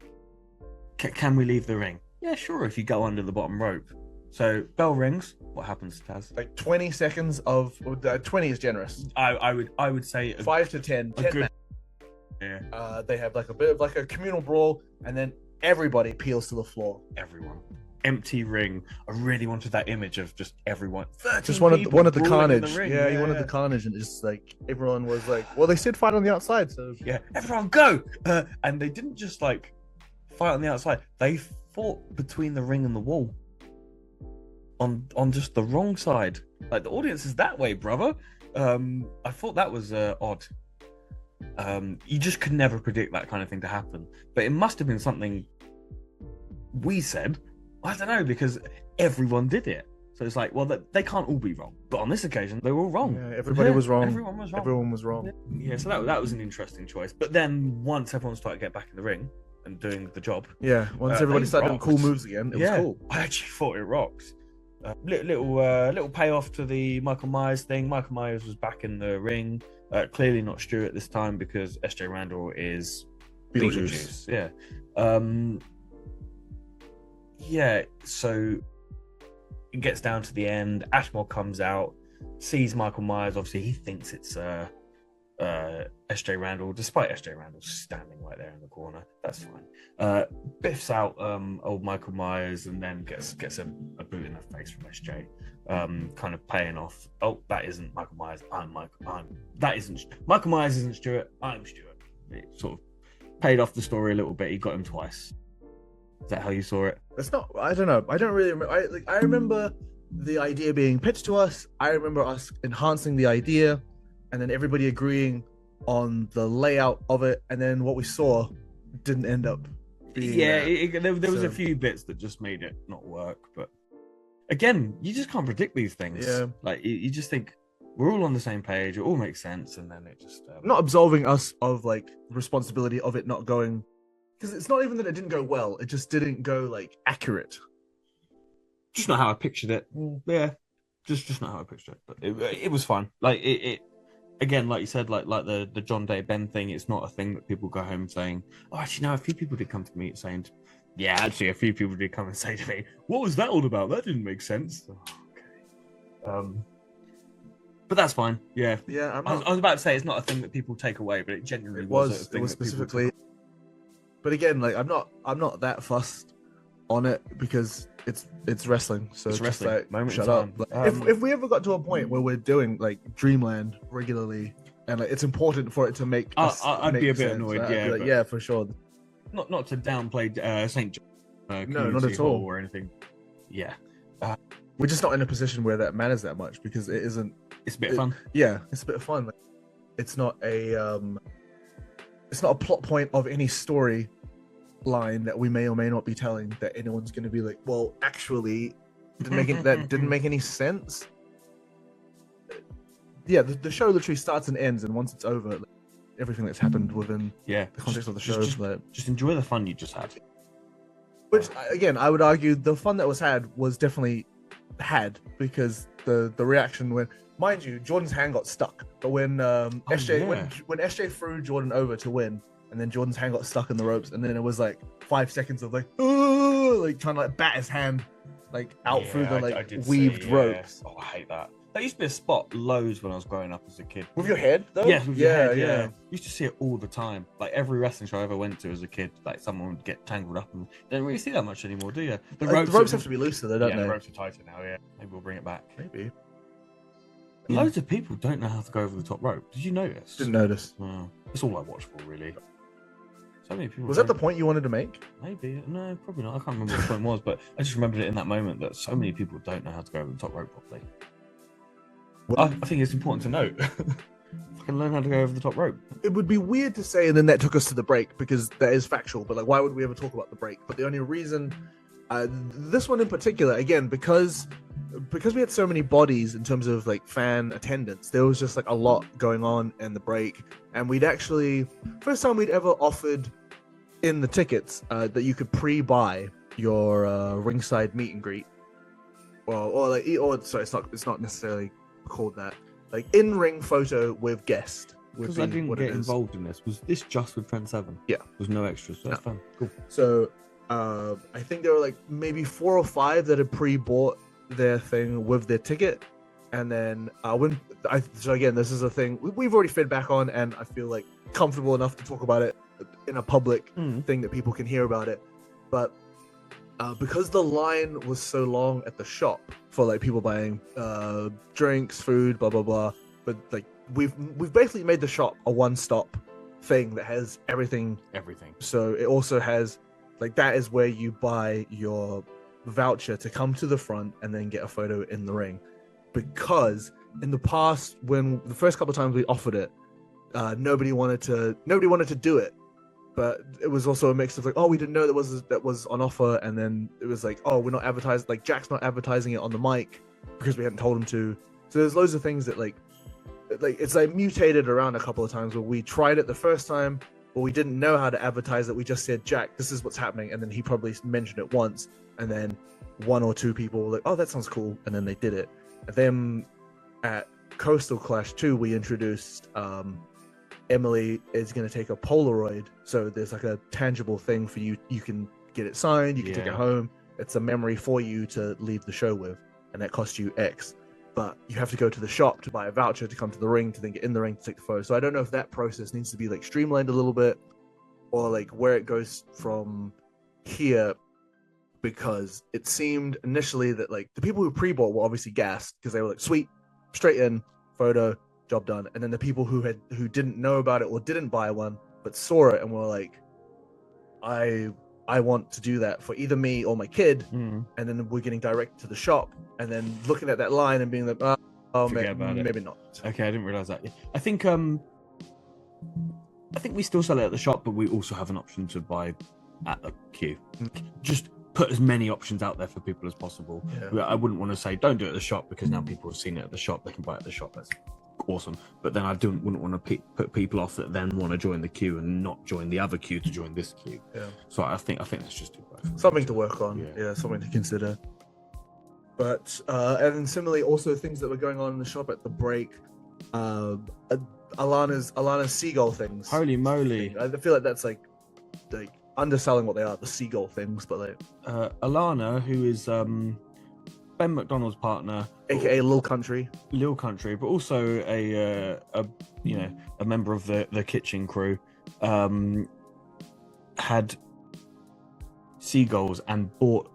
"Can we leave the ring?" Yeah, sure. If you go under the bottom rope. So bell rings. What happens, Taz? like 20 seconds of 20 is generous. I would say 5 to 10. 10 good. men. Yeah, They have like a bit of like a communal brawl, and then everybody peels to the floor. everyone. Empty ring. I really wanted that image of just everyone. Just 13 wanted people the brawling in carnage. ring. Yeah, you wanted the carnage, and just like everyone was like, well, they said fight on the outside, so Yeah, everyone go! And they didn't just like fight on the outside. They fought between the ring and the wall. On just the wrong side. Like the audience is that way, brother. I thought that was odd. You just could never predict that kind of thing to happen. But it must have been something we said. I don't know, because everyone did it. So it's like, well, they can't all be wrong. But on this occasion, they were all wrong. yeah, everybody was wrong. Everyone was wrong. Everyone was wrong. Yeah, so that was an interesting choice. But then once everyone started to get back in the ring and doing the job, Yeah, once everybody they started doing cool rocked. moves again, it was cool. I actually thought it rocks. Little payoff to the Michael Myers thing. Michael Myers was back in the ring. Clearly not Stewart this time because SJ Randall is Beetlejuice. Yeah. Yeah. So it gets down to the end. Ashmore comes out, sees Michael Myers. Obviously, he thinks it's SJ Randall, despite SJ Randall standing right there in the corner. That's fine. Biffs out old Michael Myers and then gets a boot in the face from SJ, kind of paying off. Oh, that isn't Michael Myers. Michael Myers isn't Stewart. I'm Stewart. It sort of paid off the story a little bit. He got him twice. Is that how you saw it? It's not. I don't know. I don't really remember. I remember the idea being pitched to us. I remember us enhancing the idea, and then everybody agreeing on the layout of it. And then what we saw didn't end up being. Yeah, there was a So- few bits that just made it not work. But again, you just can't predict these things. Yeah. Like you just think we're all on the same page. It all makes sense, and then it just not absolving us of like responsibility of it not going, because it's not even that it didn't go well. It just didn't go like accurate. just not how I pictured it. Yeah. just not how I pictured it. But it was fun. Like it again, like you said, like the John Day Ben thing. It's not a thing that people go home saying, "Oh, actually, no." A few people did come to me saying, "Yeah, actually, a few people did come and say to me, what was that all about? That didn't make sense." Oh, okay. But that's fine. Yeah. Yeah, I was about to say it's not a thing that people take away, but it genuinely was a thing. It was that people specifically. took- But again, like I'm not that fussed on it because it's wrestling. So It's just wrestling. like, Moment in shut up. time. Like, if we ever got to a point where we're doing like Dreamland regularly and like it's important for it to make, I'd be a bit sense, annoyed. I'd be Yeah, like, but yeah, for sure. not to downplay St. John. No, not Community at all. Hall or anything. Yeah, We're just not in a position where that matters that much because it isn't. it's a bit of fun. Yeah, it's a bit of fun. Like, it's not a plot point of any story line that we may or may not be telling that anyone's going to be like, well, actually, that didn't make any sense. Yeah, the show literally starts and ends, and once it's over, like, everything that's happened within Yeah, the context of the show, just enjoy the fun you just had. which again, I would argue the fun that was had was definitely had because the reaction when, mind you, Jordan's hand got stuck, but when SJ yeah. when SJ threw Jordan over to win, and then Jordan's hand got stuck in the ropes, and then it was like 5 seconds of like, oh, like trying to like bat his hand like out through the like weaved ropes. Oh, I hate that. That used to be a spot loads when I was growing up as a kid. With your head, though? Yeah, with your head, yeah. Used to see it all the time. Like every wrestling show I ever went to as a kid, like someone would get tangled up, and you don't really see that much anymore, do you? The ropes have to be looser, though, don't yeah, they? the ropes are tighter now. Yeah, maybe we'll bring it back. Maybe. Loads of people don't know how to go over the top rope. Did you notice? Didn't notice. Oh, that's all I watch for, really. So many people. Was that the point you wanted to make? Maybe. No, probably not. I can't remember what the point was, but I just remembered it in that moment that so many people don't know how to go over the top rope properly. I think it's important to note. I can learn how to go over the top rope. It would be weird to say, and then that took us to the break because that is factual. But like, why would we ever talk about the break? But the only reason, this one in particular, again, because we had so many bodies in terms of like fan attendance, there was just like a lot going on in the break, and we'd actually first time we'd ever offered in the tickets that you could pre-buy your ringside meet and greet, sorry, it's not necessarily called that, like in-ring photo with guest. Because I didn't get involved in this. Was this just with Trent Seven? Yeah. There's no extras, so that's fun. Cool. So I think there were like maybe 4 or 5 that had pre-bought their thing with their ticket, and then so again, this is a thing we've already fed back on, and I feel like comfortable enough to talk about it in a public thing that people can hear about it, but because the line was so long at the shop for like people buying drinks, food, blah blah blah, but like we've basically made the shop a one-stop thing that has everything. So it also has like, that is where you buy your voucher to come to the front and then get a photo in the ring. Because in the past, when the first couple of times we offered it, nobody wanted to do it. But it was also a mix of like, oh, we didn't know that was on offer, and then it was like, oh, we're not advertising, like Jack's not advertising it on the mic because we hadn't told him to. So there's loads of things that like it's like mutated around a couple of times where we tried it the first time, but we didn't know how to advertise it. We just said, Jack, this is what's happening, and then he probably mentioned it once, and then 1 or 2 people were like, oh, that sounds cool, and then they did it. And then at Coastal Clash 2, we introduced Emily is going to take a Polaroid, so there's like a tangible thing for you. You can get it signed, you can take it home. It's a memory for you to leave the show with, and that costs you X. But you have to go to the shop to buy a voucher to come to the ring to then get in the ring to take the photo. So I don't know if that process needs to be like streamlined a little bit, or like where it goes from here, because it seemed initially that like the people who pre-bought were obviously gassed because they were like, sweet, straight in, photo, job done. And then the people who didn't know about it or didn't buy one but saw it and were like, I want to do that for either me or my kid. And then we're getting direct to the shop and then looking at that line and being like, oh, maybe not. Okay, I didn't realize that. I think we still sell it at the shop, but we also have an option to buy at the queue. Just put as many options out there for people as possible. I wouldn't want to say don't do it at the shop, because now people have seen it at the shop, they can buy it at the shop. That's awesome. But then I wouldn't want to put people off that then want to join the queue and not join the other queue to join this queue. So I think let's just do both. Something to work on. Yeah, something to consider. But and then similarly, also things that were going on in the shop at the break. Alana's seagull things. Holy moly! I feel like that's like underselling what they are, the seagull things, but like Alana, who is Ben McDonald's partner, aka Lil Country, but also a member of the kitchen crew, had seagulls and bought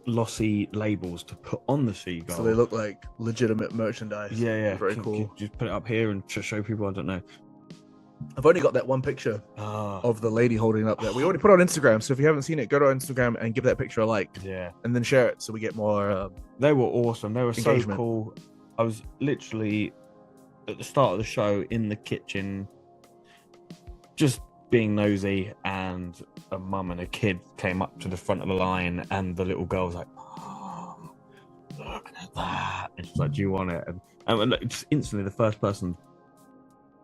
lossy labels to put on the seagull, so they look like legitimate merchandise. Yeah, very cool. Can you just put it up here and show people. I don't know. I've only got that one picture of the lady holding it up there. We already put it on Instagram, so if you haven't seen it, go to our Instagram and give that picture a like. Yeah, and then share it so we get more. They were awesome. They were engagement. So cool. I was literally at the start of the show in the kitchen, just being nosy, and a mum and a kid came up to the front of the line, and the little girl was like, "Mom, look at that!" And she's like, "Do you want it?" And like, just instantly, the first person.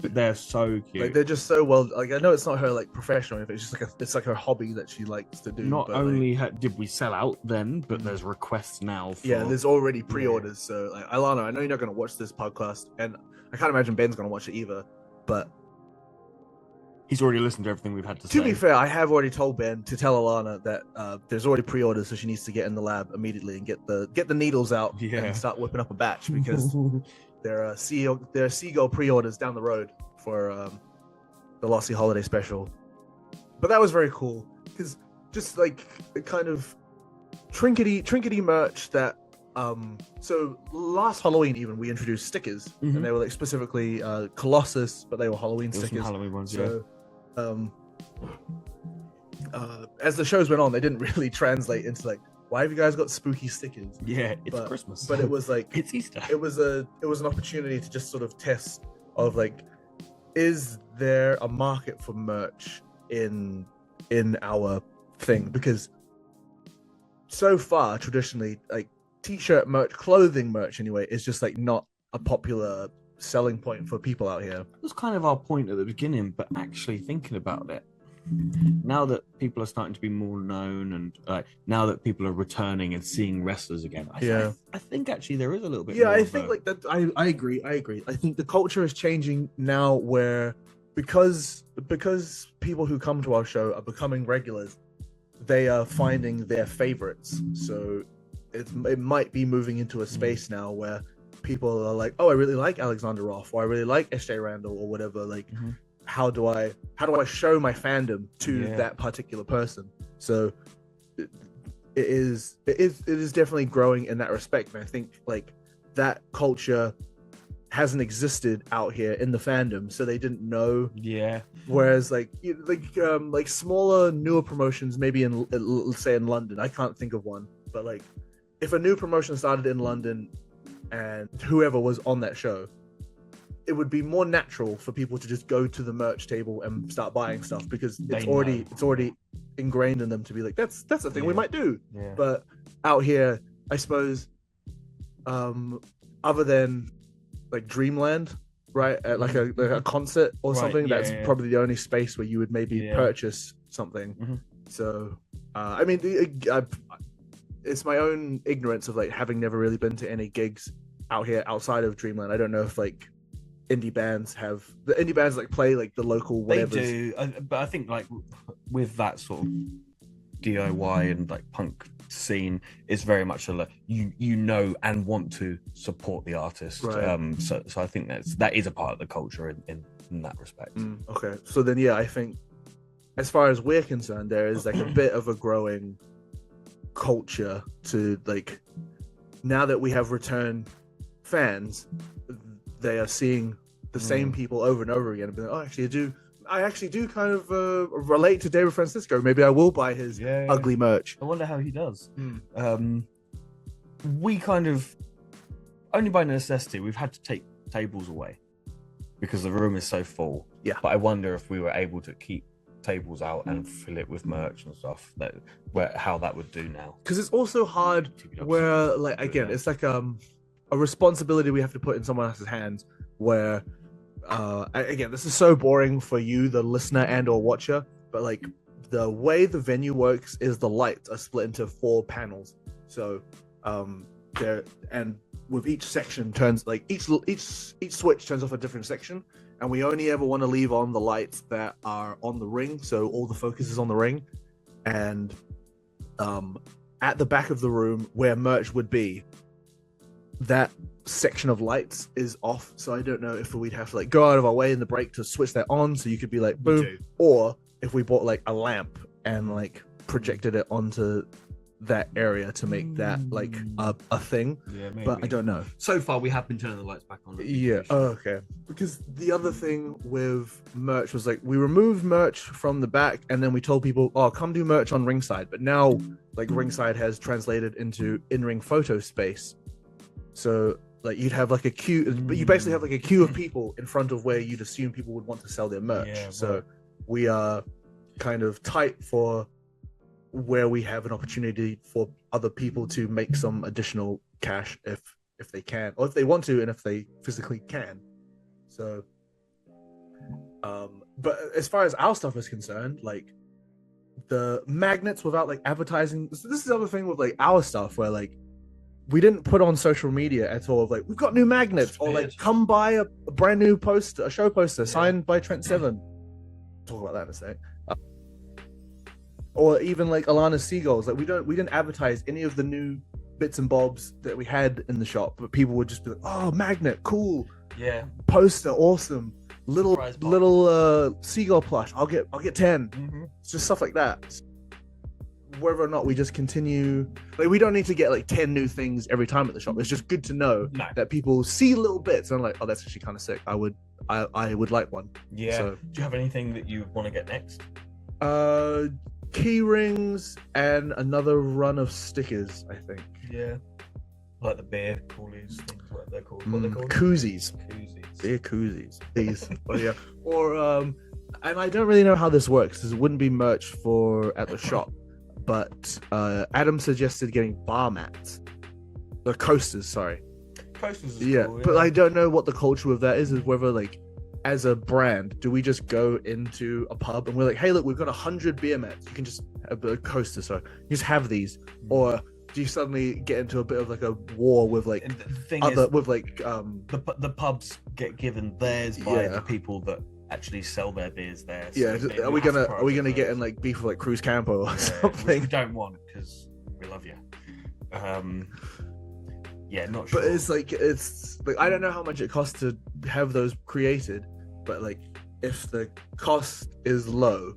They're so cute. Like they're just so well. Like I know it's not her like professional. It's just like it's like her hobby that she likes to do. Not only did we sell out then, but there's requests now. Yeah, there's already pre-orders. So like Alana, I know you're not going to watch this podcast, and I can't imagine Ben's going to watch it either. But he's already listened to everything we've had to say. To be fair, I have already told Ben to tell Alana that there's already pre-orders, so she needs to get in the lab immediately and get the needles out and start whipping up a batch because there are seagull pre-orders down the road for the Lossy Holiday Special. But that was very cool because just like the kind of trinkety merch that so last Halloween even we introduced stickers and they were like specifically Colossus, but they were Halloween stickers. Halloween ones, so as the shows went on, they didn't really translate into like, why have you guys got spooky stickers? Yeah, it's Christmas. But it was like it's Easter. It was an opportunity to just sort of test of like, is there a market for merch in our thing? Because so far, traditionally, like t-shirt merch, clothing merch anyway, is just like not a popular selling point for people out here. It was kind of our point at the beginning, but actually thinking about it, now that people are starting to be more known and now that people are returning and seeing wrestlers again, I think actually there is a little bit more I think like that. I agree. I think the culture is changing now where because people who come to our show are becoming regulars, they are finding their favorites. So it might be moving into a space now where people are like, oh, I really like Alexander Roth, or I really like SJ Randall, or whatever. Like, how do I show my fandom to that particular person? So it is definitely growing in that respect. And I think like that culture hasn't existed out here in the fandom, so they didn't know. Yeah. Whereas like smaller, newer promotions, maybe in let's say in London, I can't think of one, but like if a new promotion started in London and whoever was on that show, it would be more natural for people to just go to the merch table and start buying stuff because it's already ingrained in them to be like, that's a thing we might do. Yeah. But out here, I suppose, other than like Dreamland, right, at like a concert or something, that's probably the only space where you would maybe purchase something. So I mean, it's my own ignorance of like having never really been to any gigs out here outside of Dreamland. I don't know if like indie bands like play like the local whatever. They do, but I think like with that sort of DIY and like punk scene, it's very much a you know and want to support the artist. Right. So I think that is a part of the culture in that respect. Okay, so then I think as far as we're concerned, there is like a bit of a growing culture to like, now that we have return fans, they are seeing the same people over and over again and be like, oh, I actually do kind of relate to David Francisco. Maybe I will buy his ugly merch. I wonder how he does. We kind of, only by necessity, we've had to take tables away because the room is so full. Yeah. But I wonder if we were able to keep tables out and fill it with merch and stuff, how that would do now. Because it's also hard where, like, again, it's like a responsibility we have to put in someone else's hands where, again, this is so boring for you, the listener and or watcher, but like the way the venue works is the lights are split into 4 panels. So there, and with each section turns like each switch turns off a different section, and we only ever want to leave on the lights that are on the ring, so all the focus is on the ring. And at the back of the room where merch would be, that section of lights is off, so I don't know if we'd have to like go out of our way in the break to switch that on, so you could be like boom, or if we bought like a lamp and like projected it onto that area to make that like a thing. Yeah, maybe. But I don't know. So far, we have been turning the lights back on. Yeah. Oh, okay. Because the other thing with merch was like we removed merch from the back, and then we told people, "Oh, come do merch on ringside." But now, like ringside has translated into in-ring photo space. So like you'd have like a queue, but you basically have like a queue of people in front of where you'd assume people would want to sell their merch. Yeah, so right. we are kind of tight for where we have an opportunity for other people to make some additional cash if they can, or if they want to, and if they physically can. So but as far as our stuff is concerned, like the magnets without like advertising, this is the other thing with like our stuff where like we didn't put on social media at all of like we've got new magnets, or like come buy a brand new poster, a show poster signed by Trent Seven. Talk about that in a sec. Or even like Alana's Seagulls, like we didn't advertise any of the new bits and bobs that we had in the shop, but people would just be like, "Oh, magnet, cool, yeah, poster, awesome, little seagull plush, I'll get 10." Mm-hmm. It's just stuff like that. Whether or not we just continue, like we don't need to get like 10 new things every time at the shop. It's just good to know that people see little bits and like, "Oh, that's actually kind of sick. I would like one." Yeah. So, do you have anything that you want to get next? Key rings and another run of stickers, I think. Yeah. Like the beer coolies, things like they're called. What are they called? Koozies. Koozies. Beer koozies. These. Oh yeah. Or and I don't really know how this works because it wouldn't be merch for at the shop. But Adam suggested getting bar mats. The coasters, sorry. Coasters is yeah, cool, but I don't know what the culture of that is whether like as a brand, do we just go into a pub and we're like, "Hey, look, we've got 100 beer mats. You can just have a coaster, so you just have these," or do you suddenly get into a bit of like a war with like the pubs get given theirs by the people that actually sell their bears there. So are we gonna get in like beef with like Cruz Campo or something? Which we don't want because we love you. Yeah, not sure. But it's like I don't know how much it costs to have those created, but like if the cost is low,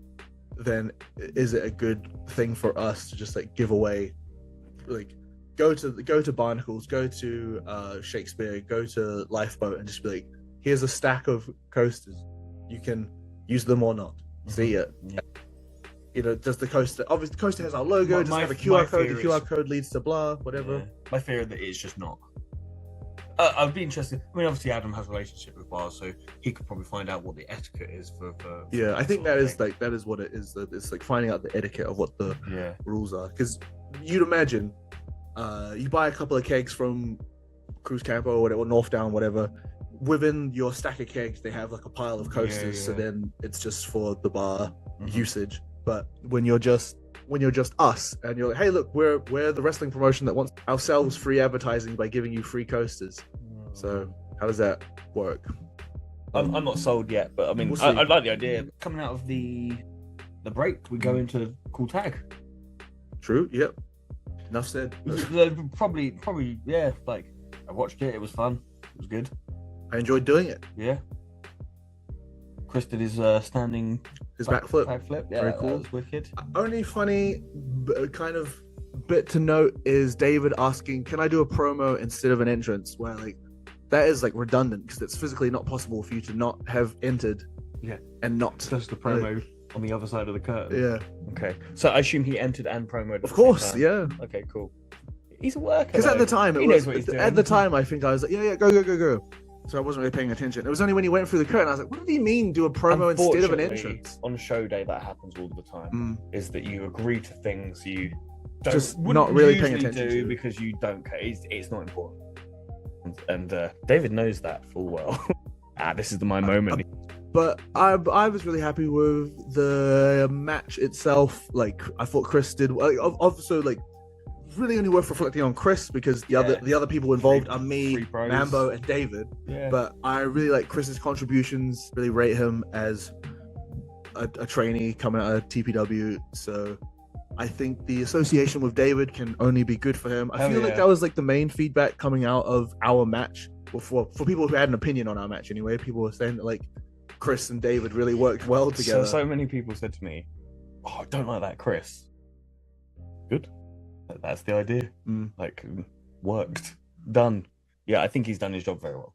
then is it a good thing for us to just like give away, like go to Barnacles, go to Shakespeare, go to Lifeboat, and just be like, "Here's a stack of coasters. You can use them or not. See it." Yeah. You know, does the coaster, obviously the coaster has our logo, does it have a QR code, the QR code leads to blah, whatever. Yeah. My fear that it's just not. I'd be interested. I mean, obviously Adam has a relationship with bars, so he could probably find out what the etiquette is for yeah, I think that is what it is. It's like finding out the etiquette of what the rules are. Because you'd imagine you buy a couple of kegs from Cruz Campo or whatever, or North Down, whatever. Within your stack of kegs, they have like a pile of coasters, so then it's just for the bar usage. But when you're just us and you're like, "Hey, look, we're the wrestling promotion that wants ourselves free advertising by giving you free coasters." So how does that work? I'm not sold yet, but I mean, I like the idea. Coming out of the break, we go into Cool Tag. True. Yep. Enough said. Probably, yeah. Like I watched it. It was fun. It was good. I enjoyed doing it. Yeah. Chris did his standing backflip. Yeah, very cool. That was wicked. Only funny kind of bit to note is David asking, "Can I do a promo instead of an entrance?" Where like that is like redundant because it's physically not possible for you to not have entered. Yeah. And not just the promo on the other side of the curtain. Yeah. Okay. So I assume he entered and promoted. Of course. Yeah. Okay. Cool. He's a worker. Because at the time he knows what he's doing. At the time, I think I was like, "Yeah, go." So I wasn't really paying attention. It was only when he went through the curtain, I was like, "What did he mean, do a promo instead of an entrance?" On show day, that happens all the time. Is that you agree to things you just not really paying attention to because you don't care. It's not important. And David knows that full well. This is my moment. But I was really happy with the match itself. Like I thought Chris did. Also, like really only worth reflecting on Chris because the other people involved are me, Three pros. Mambo, and David. Yeah. But I really like Chris's contributions. Really rate him as a trainee coming out of TPW. So I think the association with David can only be good for him. I feel like that was like the main feedback coming out of our match. For people who had an opinion on our match anyway, people were saying that like Chris and David really worked well together. So many people said to me, "Oh, I don't like that Chris." Good. That's the idea. Like, worked, done. Yeah, I think he's done his job very well.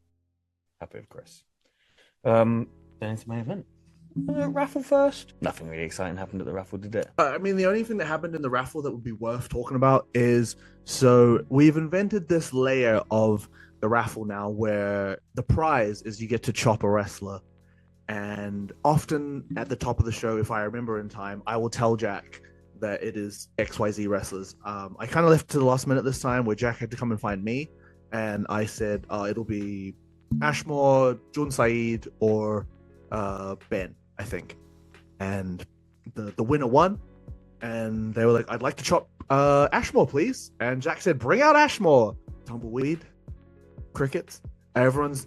Happy with Chris. Then into main event. Raffle first. Nothing really exciting happened at the raffle, did it? I mean, the only thing that happened in the raffle that would be worth talking about is so we've invented this layer of the raffle now where the prize is you get to chop a wrestler. And often at the top of the show, if I remember in time, I will tell Jack that it is XYZ wrestlers. I kind of left to the last minute this time where Jack had to come and find me. And I said, it'll be Ashmore, Jun Saeed, or Ben, I think. And the winner won. And they were like, I'd like to chop Ashmore, please. And Jack said, bring out Ashmore. Tumbleweed, crickets. Everyone's...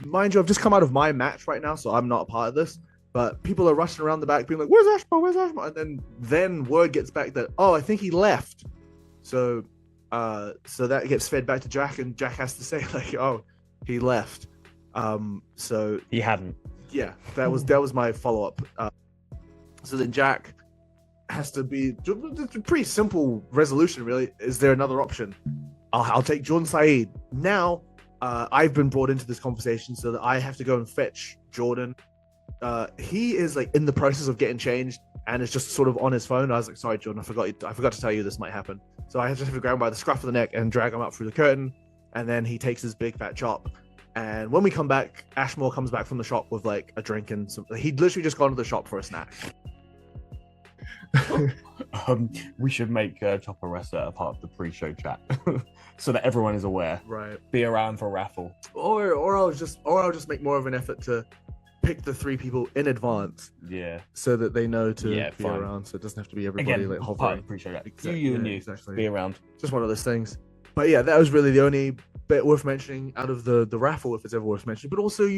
mind you, I've just come out of my match right now, so I'm not a part of this. But people are rushing around the back, being like, "Where's Ashmore? Where's Ashmore?" And then word gets back that, "Oh, I think he left." So that gets fed back to Jack, and Jack has to say like, "Oh, he left." So he hadn't. Yeah, that was my follow up. So then Jack has to be a pretty simple resolution, really. Is there another option? I'll take Jordan Saeed now. I've been brought into this conversation so that I have to go and fetch Jordan. He is like in the process of getting changed and is just sort of on his phone. I was like, sorry, Jordan, I forgot to tell you this might happen. So I just have to grab him by the scruff of the neck and drag him up through the curtain. And then he takes his big fat chop. And when we come back, Ashmore comes back from the shop with like a drink and some. He'd literally just gone to the shop for a snack. We should make Chopper Wrestler a part of the pre-show chat so that everyone is aware. Right. Be around for a raffle. Or I'll just make more of an effort to pick the 3 people in advance. Yeah. So that they know to be fine. around. So it doesn't have to be everybody like hovering. Part of the pre-show chat. Exactly. You and you. Exactly. Be around. Just one of those things. But yeah, that was really the only bit worth mentioning out of the raffle, if it's ever worth mentioning. But also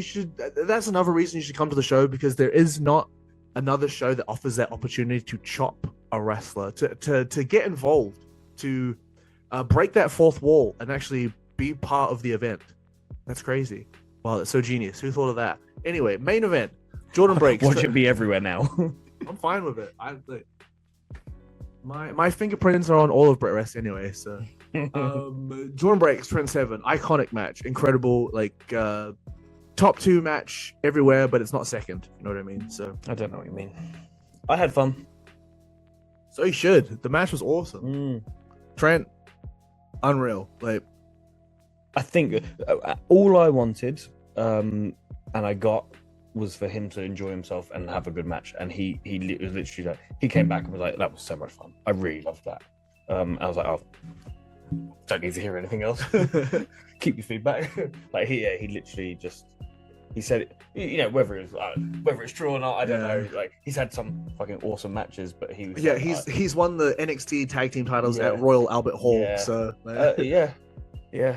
that's another reason you should come to the show, because there is not another show that offers that opportunity to chop a wrestler, to get involved, to break that fourth wall and actually be part of the event. That's crazy. Wow, that's so genius. Who thought of that? Anyway, main event. Jordan breaks. Watch it be everywhere now. I'm fine with it. My fingerprints are on all of Brit Rest anyway, so Jordan breaks, Trent Seven, iconic match, incredible, like top 2 match everywhere, but it's not second. You know what I mean? So I don't know what you mean. I had fun. So you should. The match was awesome. Trent, unreal. Like, I think all I wanted, and I got, was for him to enjoy himself and have a good match. And he was literally like, he came back and was like, that was so much fun. I really loved that. I was like, oh, don't need to hear anything else. Keep your feedback. Like he literally just, he said it, you know, whether it's true or not, I don't know. Like, he's had some fucking awesome matches, but he was he's won the NXT tag team titles at Royal Albert Hall. Yeah. So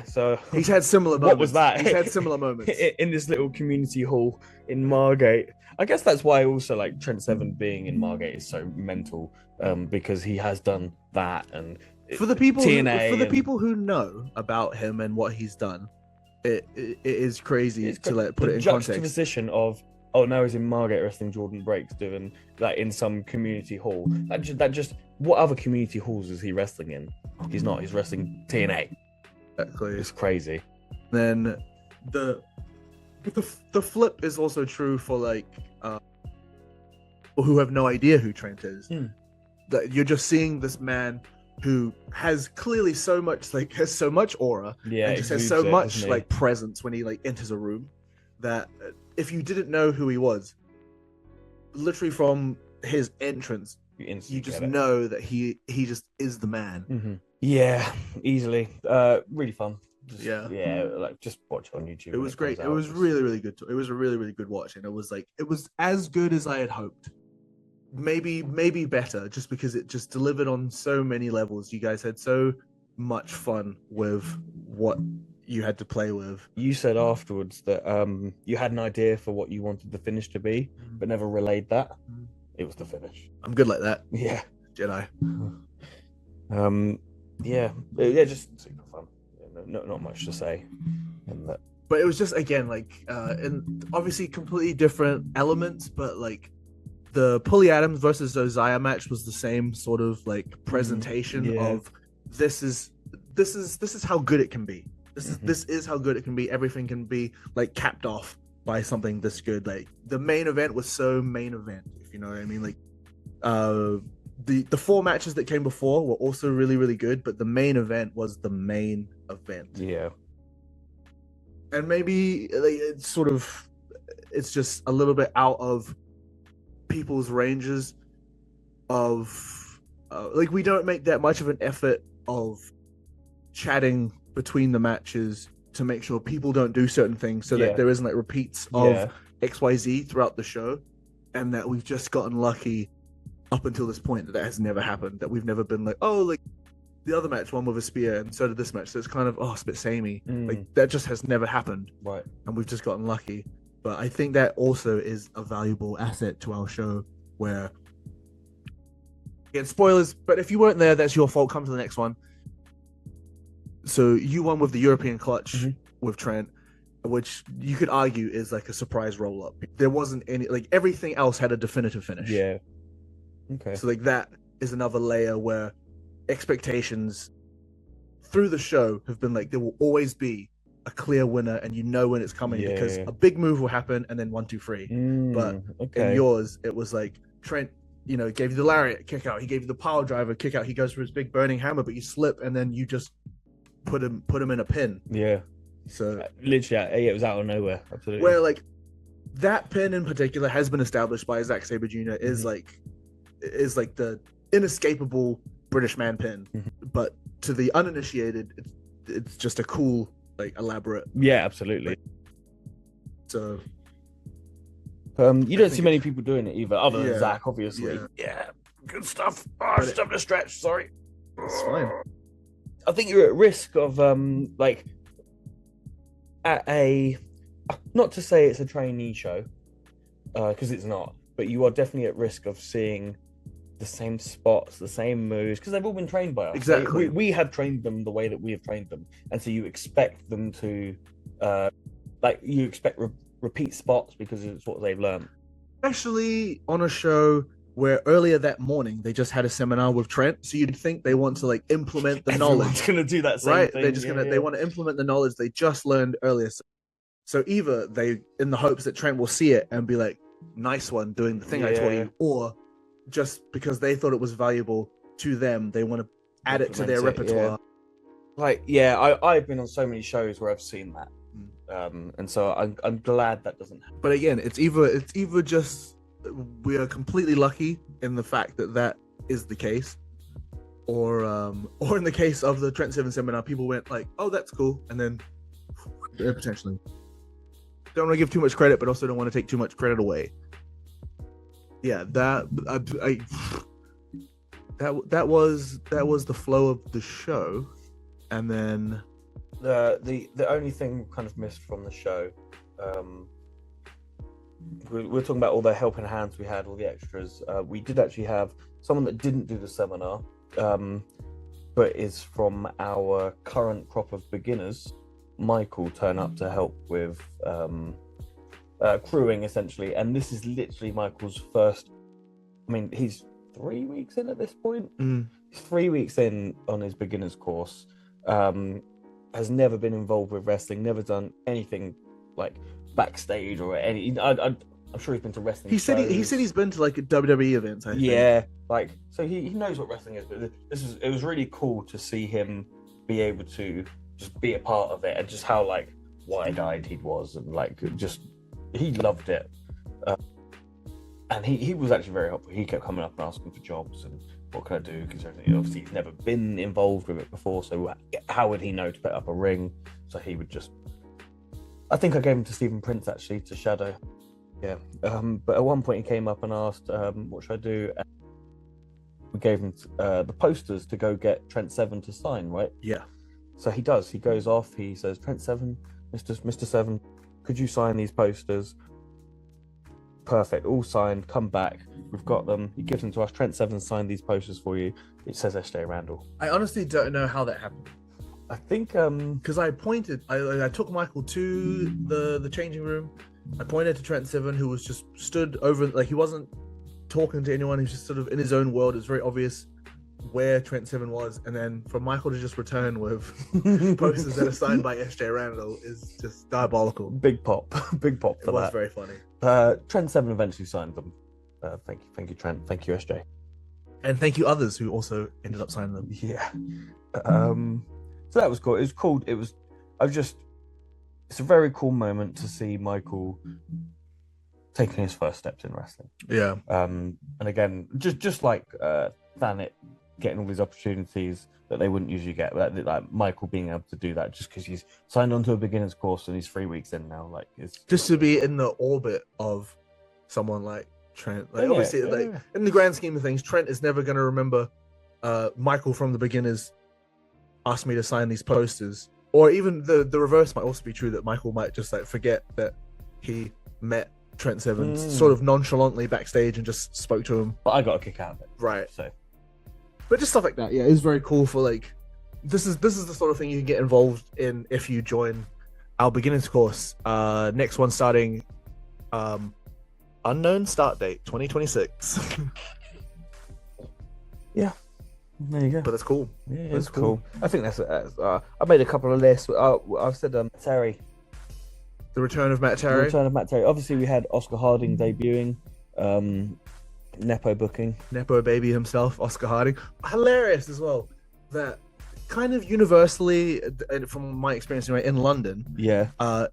so he's had similar moments. What was that? He's had similar moments in this little community hall in Margate. I guess that's why also like Trent Seven being in Margate is so mental, because he has done that. And for the people TNA people who know about him and what he's done, it is crazy to like put it in context. Juxtaposition of, oh, now he's in Margate wrestling Jordan Breaks, doing that in some community hall. That just what other community halls is he wrestling in? He's not. He's wrestling TNA. Exactly. It's crazy. Then the flip is also true for like who have no idea who Trent is. That you're just seeing this man who has clearly so much aura, and just has so much like presence when he like enters a room, that if you didn't know who he was, literally from his entrance, you just know that he just is the man. Mm-hmm. Yeah, easily. Really fun. Just watch it on YouTube. It was great. It was really, really good. It was a really, really good watch, and it was as good as I had hoped. maybe better, just because it just delivered on so many levels. You guys had so much fun with what you had to play with. You said afterwards that you had an idea for what you wanted the finish to be, but never relayed that. It was the finish. I'm good like that. Yeah. Jedi. Yeah, just super fun. Not much to say. But it was just, again, like, and obviously completely different elements, but like the Pulley Adams versus Josiah match was the same sort of like presentation of this is how good it can be. This is how good it can be. Everything can be like capped off by something this good. Like the main event was so main event, if you know what I mean. Like the 4 matches that came before were also really, really good, but the main event was the main event. Yeah. And maybe like, it's just a little bit out of people's ranges of like, we don't make that much of an effort of chatting between the matches to make sure people don't do certain things, so that there isn't like repeats of XYZ throughout the show, and that we've just gotten lucky up until this point that has never happened, that we've never been like, oh, like the other match won with a spear and so did this match, so it's kind of it's a bit samey. Like that just has never happened, right? And we've just gotten lucky. But I think that also is a valuable asset to our show, where, again, spoilers, but if you weren't there, that's your fault. Come to the next one. So you won with the European clutch with Trent, which you could argue is like a surprise roll-up. There wasn't any, like, everything else had a definitive finish. Yeah. Okay. So like that is another layer where expectations through the show have been like, there will always be a clear winner, and you know when it's coming, because a big move will happen and then 1, 2, 3. But in yours, it was like Trent, gave you the lariat kick out, he gave you the power driver kick out, he goes for his big burning hammer, but you slip and then you just put him in a pin. Yeah. So literally, it was out of nowhere. Absolutely. Where like that pin in particular has been established by Zack Sabre Jr. is like the inescapable British man pin, but to the uninitiated, it's just a cool, like, elaborate. Yeah, absolutely. So you don't see many people doing it either, other than Zack, obviously. Yeah, good stuff. Stuff to stretch. Sorry. It's fine. I think you're at risk of like at a, not to say it's a trainee show, because it's not, but you are definitely at risk of seeing the same spots, the same moves, because they've all been trained by us. Exactly. We have trained them the way that we have trained them, and so you expect them to, you expect repeat spots because it's what they've learned. Especially on a show where earlier that morning they just had a seminar with Trent, so you'd think they want to like implement the knowledge. Everyone's gonna do that same right? thing. They're just they want to implement the knowledge they just learned earlier. So either they, in the hopes that Trent will see it and be like, "Nice one, doing the thing I taught you," or just because they thought it was valuable to them, they want to add it to their repertoire. I've been on so many shows where I've seen that, and so I'm glad that doesn't happen. But again, it's either just we are completely lucky in the fact that is the case, or in the case of the Trent Seven seminar, people went like, "Oh, that's cool," and then potentially don't want to give too much credit, but also don't want to take too much credit away. Yeah, that was the flow of the show, and then the only thing kind of missed from the show, we're talking about all the helping hands we had, all the extras. We did actually have someone that didn't do the seminar, but is from our current crop of beginners. Michael turn up to help with crewing, essentially, and this is literally Michael's first. I mean, he's 3 weeks in at this point. He's 3 weeks in on his beginner's course. Has never been involved with wrestling, never done anything like backstage or any. I'm sure he's been to wrestling. He said he's been to like WWE events. I think. Yeah, like, so he knows what wrestling is. But it was really cool to see him be able to just be a part of it, and just how like wide-eyed he was, and like just he loved it. And he was actually very helpful. He kept coming up and asking for jobs and what can I do, because obviously he's never been involved with it before, so how would he know to put up a ring? So he would just, I think I gave him to Stephen Prince actually to shadow. Yeah. But at one point he came up and asked, what should I do? And we gave him the posters to go get Trent Seven to sign, right? Yeah. So he does. He goes off. He says, Trent Seven, Mr. Seven, could you sign these posters? Perfect. All signed. Come back. We've got them. He gives them to us. Trent Seven signed these posters for you. It says SJ Randall. I honestly don't know how that happened. I think because I took Michael to the changing room. I pointed to Trent Seven, who was just stood over, like he wasn't talking to anyone. He was just sort of in his own world. It's very obvious where Trent Seven was, and then for Michael to just return with posters that are signed by SJ Randall is just diabolical. Big pop for that. It was very funny. Trent Seven eventually signed them. Thank you, Trent. Thank you, SJ. And thank you others who also ended up signing them. Yeah. So that was cool. It was cool. It's a very cool moment to see Michael taking his first steps in wrestling. Yeah. And again, just like Thanet getting all these opportunities that they wouldn't usually get, like Michael being able to do that just because he's signed onto a beginner's course and he's 3 weeks in now. Like, it's just to be in the orbit of someone like Trent. Like, obviously, like in the grand scheme of things, Trent is never going to remember Michael from the beginners asked me to sign these posters. Or even the reverse might also be true, that Michael might just like forget that he met Trent Seven sort of nonchalantly backstage and just spoke to him. But I got a kick out of it. Right. So, but just stuff like that, yeah, it's very cool for like this is the sort of thing you can get involved in if you join our beginners course. Next one starting unknown start date 2026. Yeah. There you go. But that's cool. Yeah, it's cool. I think that's I made a couple of lists. I've said Terry. The return of Matt Terry. The return of Matt Terry. Obviously, we had Oscar Harding debuting. Nepo booking. Nepo baby himself, Oscar Harding. Hilarious as well. That kind of universally, from my experience anyway, in London, yeah,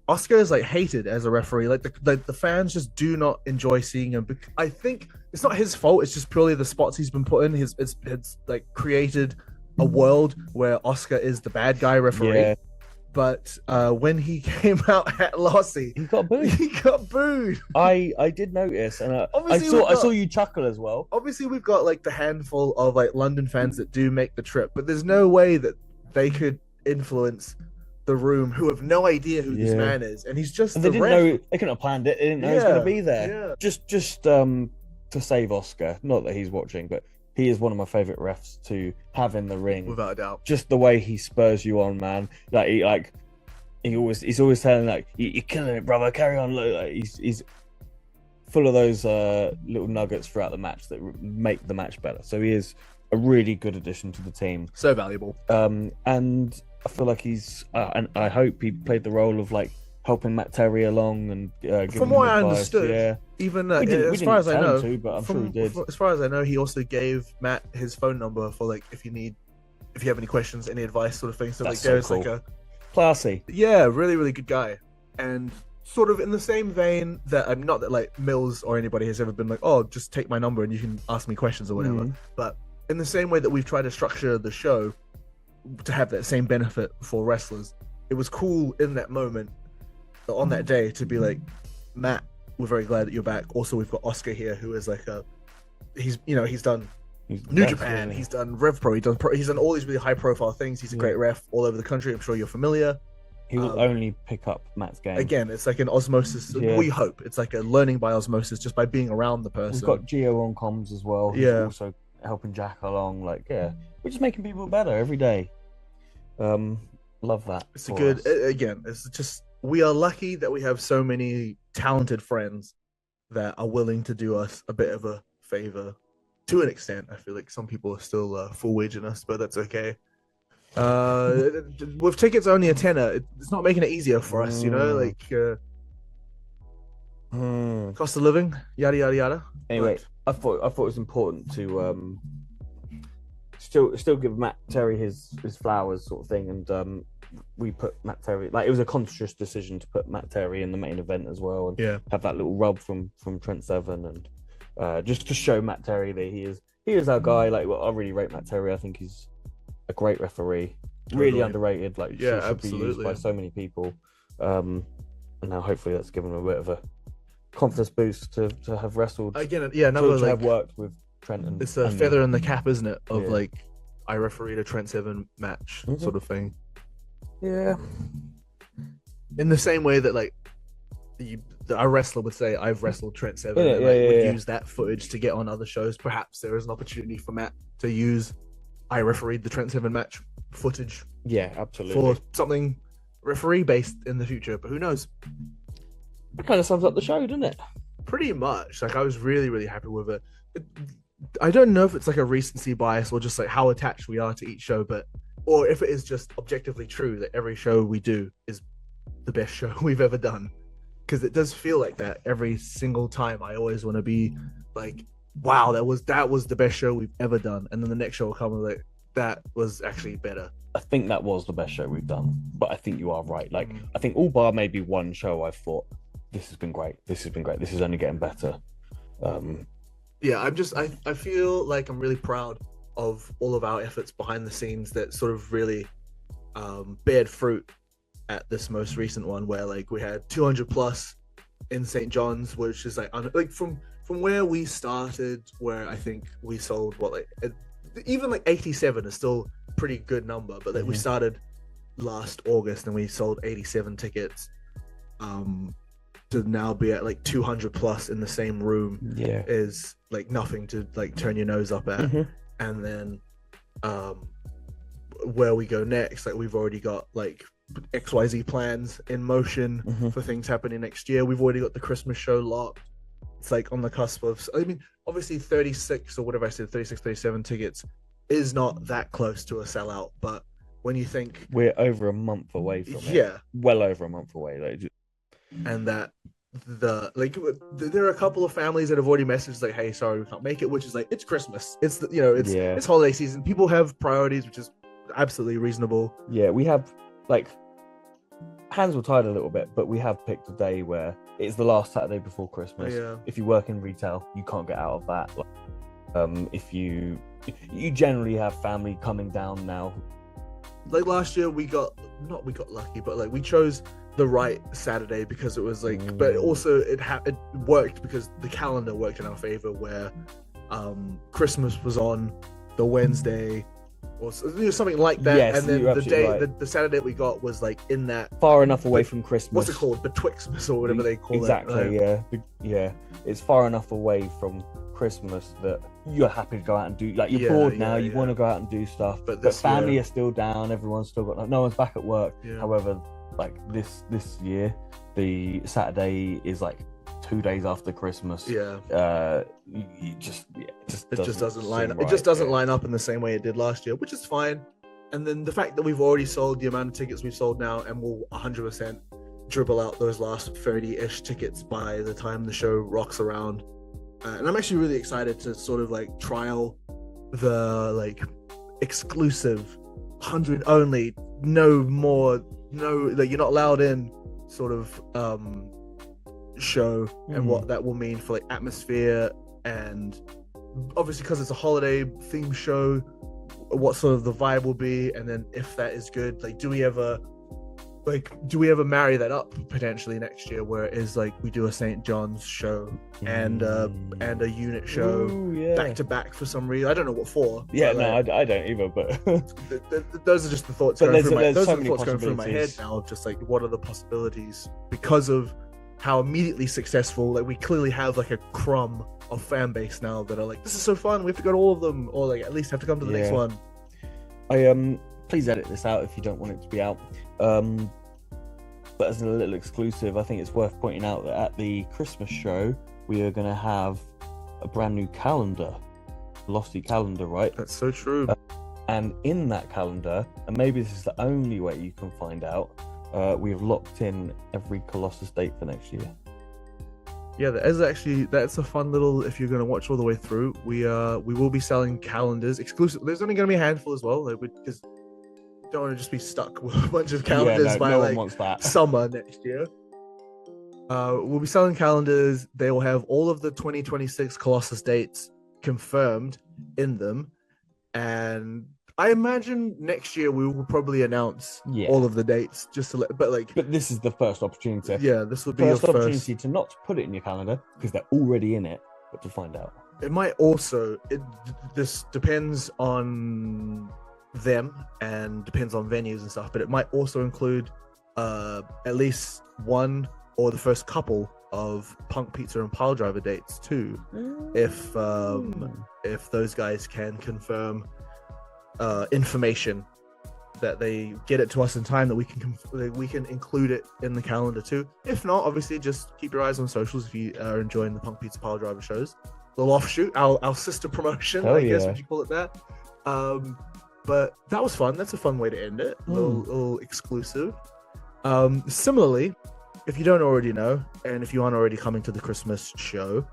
Oscar is like hated as a referee. Like the fans just do not enjoy seeing him. I think it's not his fault. It's just purely the spots he's been put in. It's like created a world where Oscar is the bad guy referee. Yeah. But when he came out at Lossie, he got booed. He got booed. I did notice, and I saw you chuckle as well. Obviously, we've got like the handful of like London fans that do make the trip, but there's no way that they could influence the room who have no idea who this man is, and he's just. And they didn't know. They couldn't have planned it. They didn't know he was going to be there. Yeah. Just to save Oscar, not that he's watching, but he is one of my favorite refs to have in the ring, without a doubt. Just the way he spurs you on, man. He's always telling like you're killing it, brother. Carry on. Like, he's full of those little nuggets throughout the match that make the match better. So he is a really good addition to the team. So valuable. And I feel like he's and I hope he played the role of like helping Matt Terry along and from what I understood, even as far as I know, but I'm sure he did. As far as I know, he also gave Matt his phone number for like if you have any questions, any advice, sort of thing. So that's like there's so cool. like a classy, yeah, really really good guy, and sort of in the same vein that I'm not that like Mills or anybody has ever been like, oh, just take my number and you can ask me questions or whatever. But in the same way that we've tried to structure the show to have that same benefit for wrestlers, it was cool in that moment on that day to be like, Matt, we're very glad that you're back. Also, we've got Oscar here, who is like he's done New Japan, he's done Rev Pro, he's done all these really high profile things. He's a great ref all over the country. I'm sure you're familiar. He will only pick up Matt's game. Again, it's like an osmosis. Yeah. We hope it's like a learning by osmosis, just by being around the person. We've got Gio on comms as well. He's also helping Jack along. Like, we're just making people better every day. Love that. It's it's just, we are lucky that we have so many talented friends that are willing to do us a bit of a favor. To an extent, I feel like some people are still full waging us, but that's okay. With tickets only a tenner, it's not making it easier for us, you know, like cost of living, yada yada yada. Anyway, I thought it was important to still give Matt Terry his flowers, sort of thing, and we put Matt Terry, like, it was a conscious decision to put Matt Terry in the main event as well, and have that little rub from Trent Seven, and just to show Matt Terry that he is our guy. Like, I really rate Matt Terry. I think he's a great referee, really underrated. Like, should be used by so many people. And now hopefully that's given him a bit of confidence boost to have wrestled. Again, yeah, another to like have worked with Trent and it's a and feather in the cap, isn't it? Of Yeah. like I refereed a Trent Seven match Mhm. sort of thing. Yeah. In the same way that like a wrestler would say, "I've wrestled Trent Seven," Yeah, and yeah, like, yeah, would yeah. use that footage to get on other shows. Perhaps there is an opportunity for Matt to use I refereed the Trent Seven match footage Yeah, absolutely. for something referee based in the future, but who knows? That kind of sums up the show, doesn't it? Pretty much. Like I was really, really happy with it. I don't know if it's like a recency bias or just like how attached we are to each show, but or if it is just objectively true that every show we do is the best show we've ever done. Because it does feel like that every single time. I always want to be like, wow, that was the best show we've ever done. And then the next show will come and like, that was actually better. I think that was the best show we've done, but I think you are right. Like, I think all bar maybe one show I've thought, this has been great. This has been great. This is only getting better. Yeah, I feel like I'm really proud of all of our efforts behind the scenes that sort of really bared fruit at this most recent one, where like we had 200 plus in St. John's, which is like from where we started, where I think we sold even like 87 is still a pretty good number, but like we started last August and we sold 87 tickets. To now be at like 200 plus in the same room is like nothing to like turn your nose up at. And then where we go next, like we've already got like XYZ plans in motion for things happening next year. We've already got the Christmas show locked. It's like on the cusp of, I mean, obviously 36 or whatever I said, 36, 37 tickets is not that close to a sellout, but when you think we're over a month away from it. Yeah. Well over a month away. Like, and that there are a couple of families that have already messaged like, hey, sorry, we can't make it, which is like, it's Christmas, it's it's holiday season, people have priorities, which is absolutely reasonable. Yeah, we have like hands were tied a little bit, but we have picked a day where it's the last Saturday before Christmas. If you work in retail, you can't get out of that. If you generally have family coming down now. Like last year we got lucky, but like we chose the right Saturday because it was like, but also it worked because the calendar worked in our favor, where Christmas was on the Wednesday or something like that. Yes, and then you're the day right. the Saturday we got was like in that far enough away from Christmas. What's it called? Betwixtmas or whatever they call exactly, it. Yeah. It's far enough away from Christmas that you're happy to go out and do, like, you're bored now, you want to go out and do stuff, but family are still down, everyone's still got, no one's back at work. However, like this year, the Saturday is like 2 days after Christmas. It just doesn't line up. It just doesn't line up in the same way it did last year, which is fine. And then the fact that we've already sold the amount of tickets we've sold now, and we'll 100% dribble out those last 30-ish tickets by the time the show rocks around. And I'm actually really excited to sort of like trial the like exclusive 100 only, no more, no, like you're not allowed in sort of show, and what that will mean for like atmosphere, and obviously because it's a holiday theme show, what sort of the vibe will be, and then if that is good, like do we ever marry that up potentially next year, where it is like we do a St. John's show and a unit show back to back for some reason. I don't know what for. I don't either, but those are just the thoughts going through my going through my head now, of just like what are the possibilities, because of how immediately successful, like we clearly have like a crumb of fan base now that are like, this is so fun, we have to go to all of them, or like at least have to come to the next one. Please edit this out if you don't want it to be out. But as a little exclusive, I think it's worth pointing out that at the Christmas show, we are going to have a brand new calendar, Lofty calendar, right? That's so true. And in that calendar, and maybe this is the only way you can find out, we have locked in every Colossus date for next year. Yeah, that's a fun little, if you're going to watch all the way through, we will be selling calendars exclusive. There's only going to be a handful as well, like, because don't want to just be stuck with a bunch of calendars by like summer next year. We'll be selling calendars. They will have all of the 2026 Colossus dates confirmed in them, and I imagine next year we will probably announce Yeah. all of the dates just to let, But this is the first opportunity. yeah, this would be First your opportunity first. to not put it in your calendar because they're already in it, but to find out. It might also this depends on them and depends on venues and stuff, but it might also include at least one or the first couple of Punk Pizza and Piledriver dates too, if those guys can confirm information that they get it to us in time that we can include it in the calendar too. If not, obviously just keep your eyes on socials if you are enjoying the Punk Pizza Piledriver shows. Little offshoot, our sister promotion, Hell I guess yeah. would you call it that? But that was fun. That's a fun way to end it. A little exclusive. Similarly, if you don't already know, and if you aren't already coming to the Christmas show,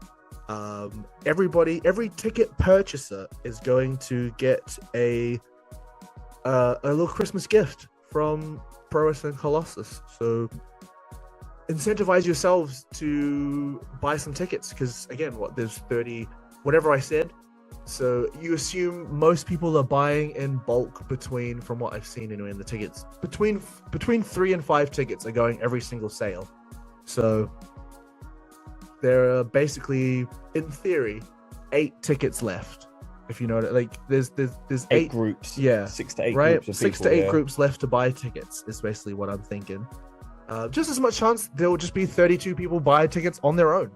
every ticket purchaser is going to get a little Christmas gift from Pro Wrestling Colossus. So incentivize yourselves to buy some tickets because again, there's 30, whatever I said. So you assume most people are buying in bulk from what I've seen anyway in the tickets, between 3 and 5 tickets are going every single sale. So there are basically, in theory, 8 tickets left. If you know what, like there's 8 groups. Yeah, 6 to 8 right? groups. Of 6 people, to 8 yeah. groups left to buy tickets is basically what I'm thinking. Just as much chance there will just be 32 people buy tickets on their own.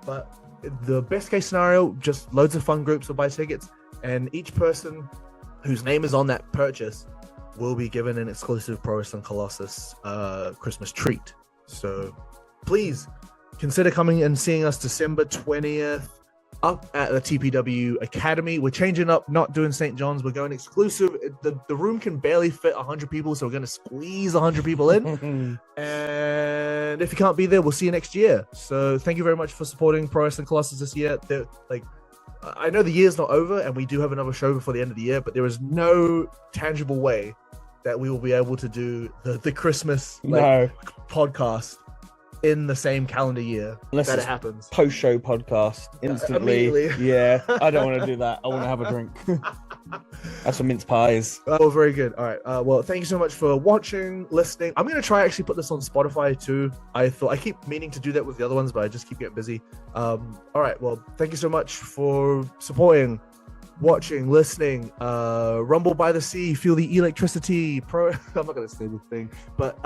But the best case scenario, just loads of fun groups will buy tickets, and each person whose name is on that purchase will be given an exclusive Pro Wrestling Colossus Christmas treat. So please consider coming and seeing us December 20th up at the TPW Academy. We're changing up, not doing St. John's. We're going exclusive. The room can barely fit 100 people, so we're going to squeeze 100 people in. And if you can't be there, we'll see you next year. So thank you very much for supporting Pro Wrestling Colossus this year. I know the year's not over, and we do have another show before the end of the year, but there is no tangible way that we will be able to do the Christmas podcast in the same calendar year. Unless that it's it happens. Post-show podcast instantly. Immediately. Yeah, I don't want to do that. I want to have a drink. Have some mince pies. Oh, very good. All right. Well, thank you so much for watching, listening. I'm going to try actually put this on Spotify too. I keep meaning to do that with the other ones, but I just keep getting busy. All right. Well, thank you so much for supporting, watching, listening. Rumble by the Sea, feel the electricity. I'm not going to say the thing, but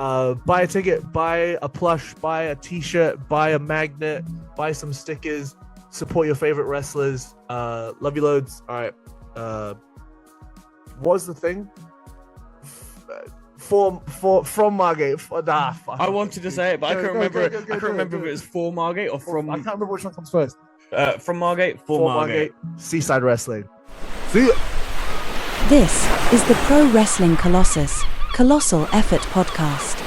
buy a ticket, buy a plush, buy a t-shirt, buy a magnet, buy some stickers, support your favorite wrestlers. Love you loads. All right. What was the thing? From Margate. I wanted to say it, but I can't remember it. I can't remember if it was for Margate or from. I can't remember which one comes first. From Margate, for Margate. Seaside Wrestling. See ya. This is the Pro Wrestling Colossus Colossal Effort Podcast.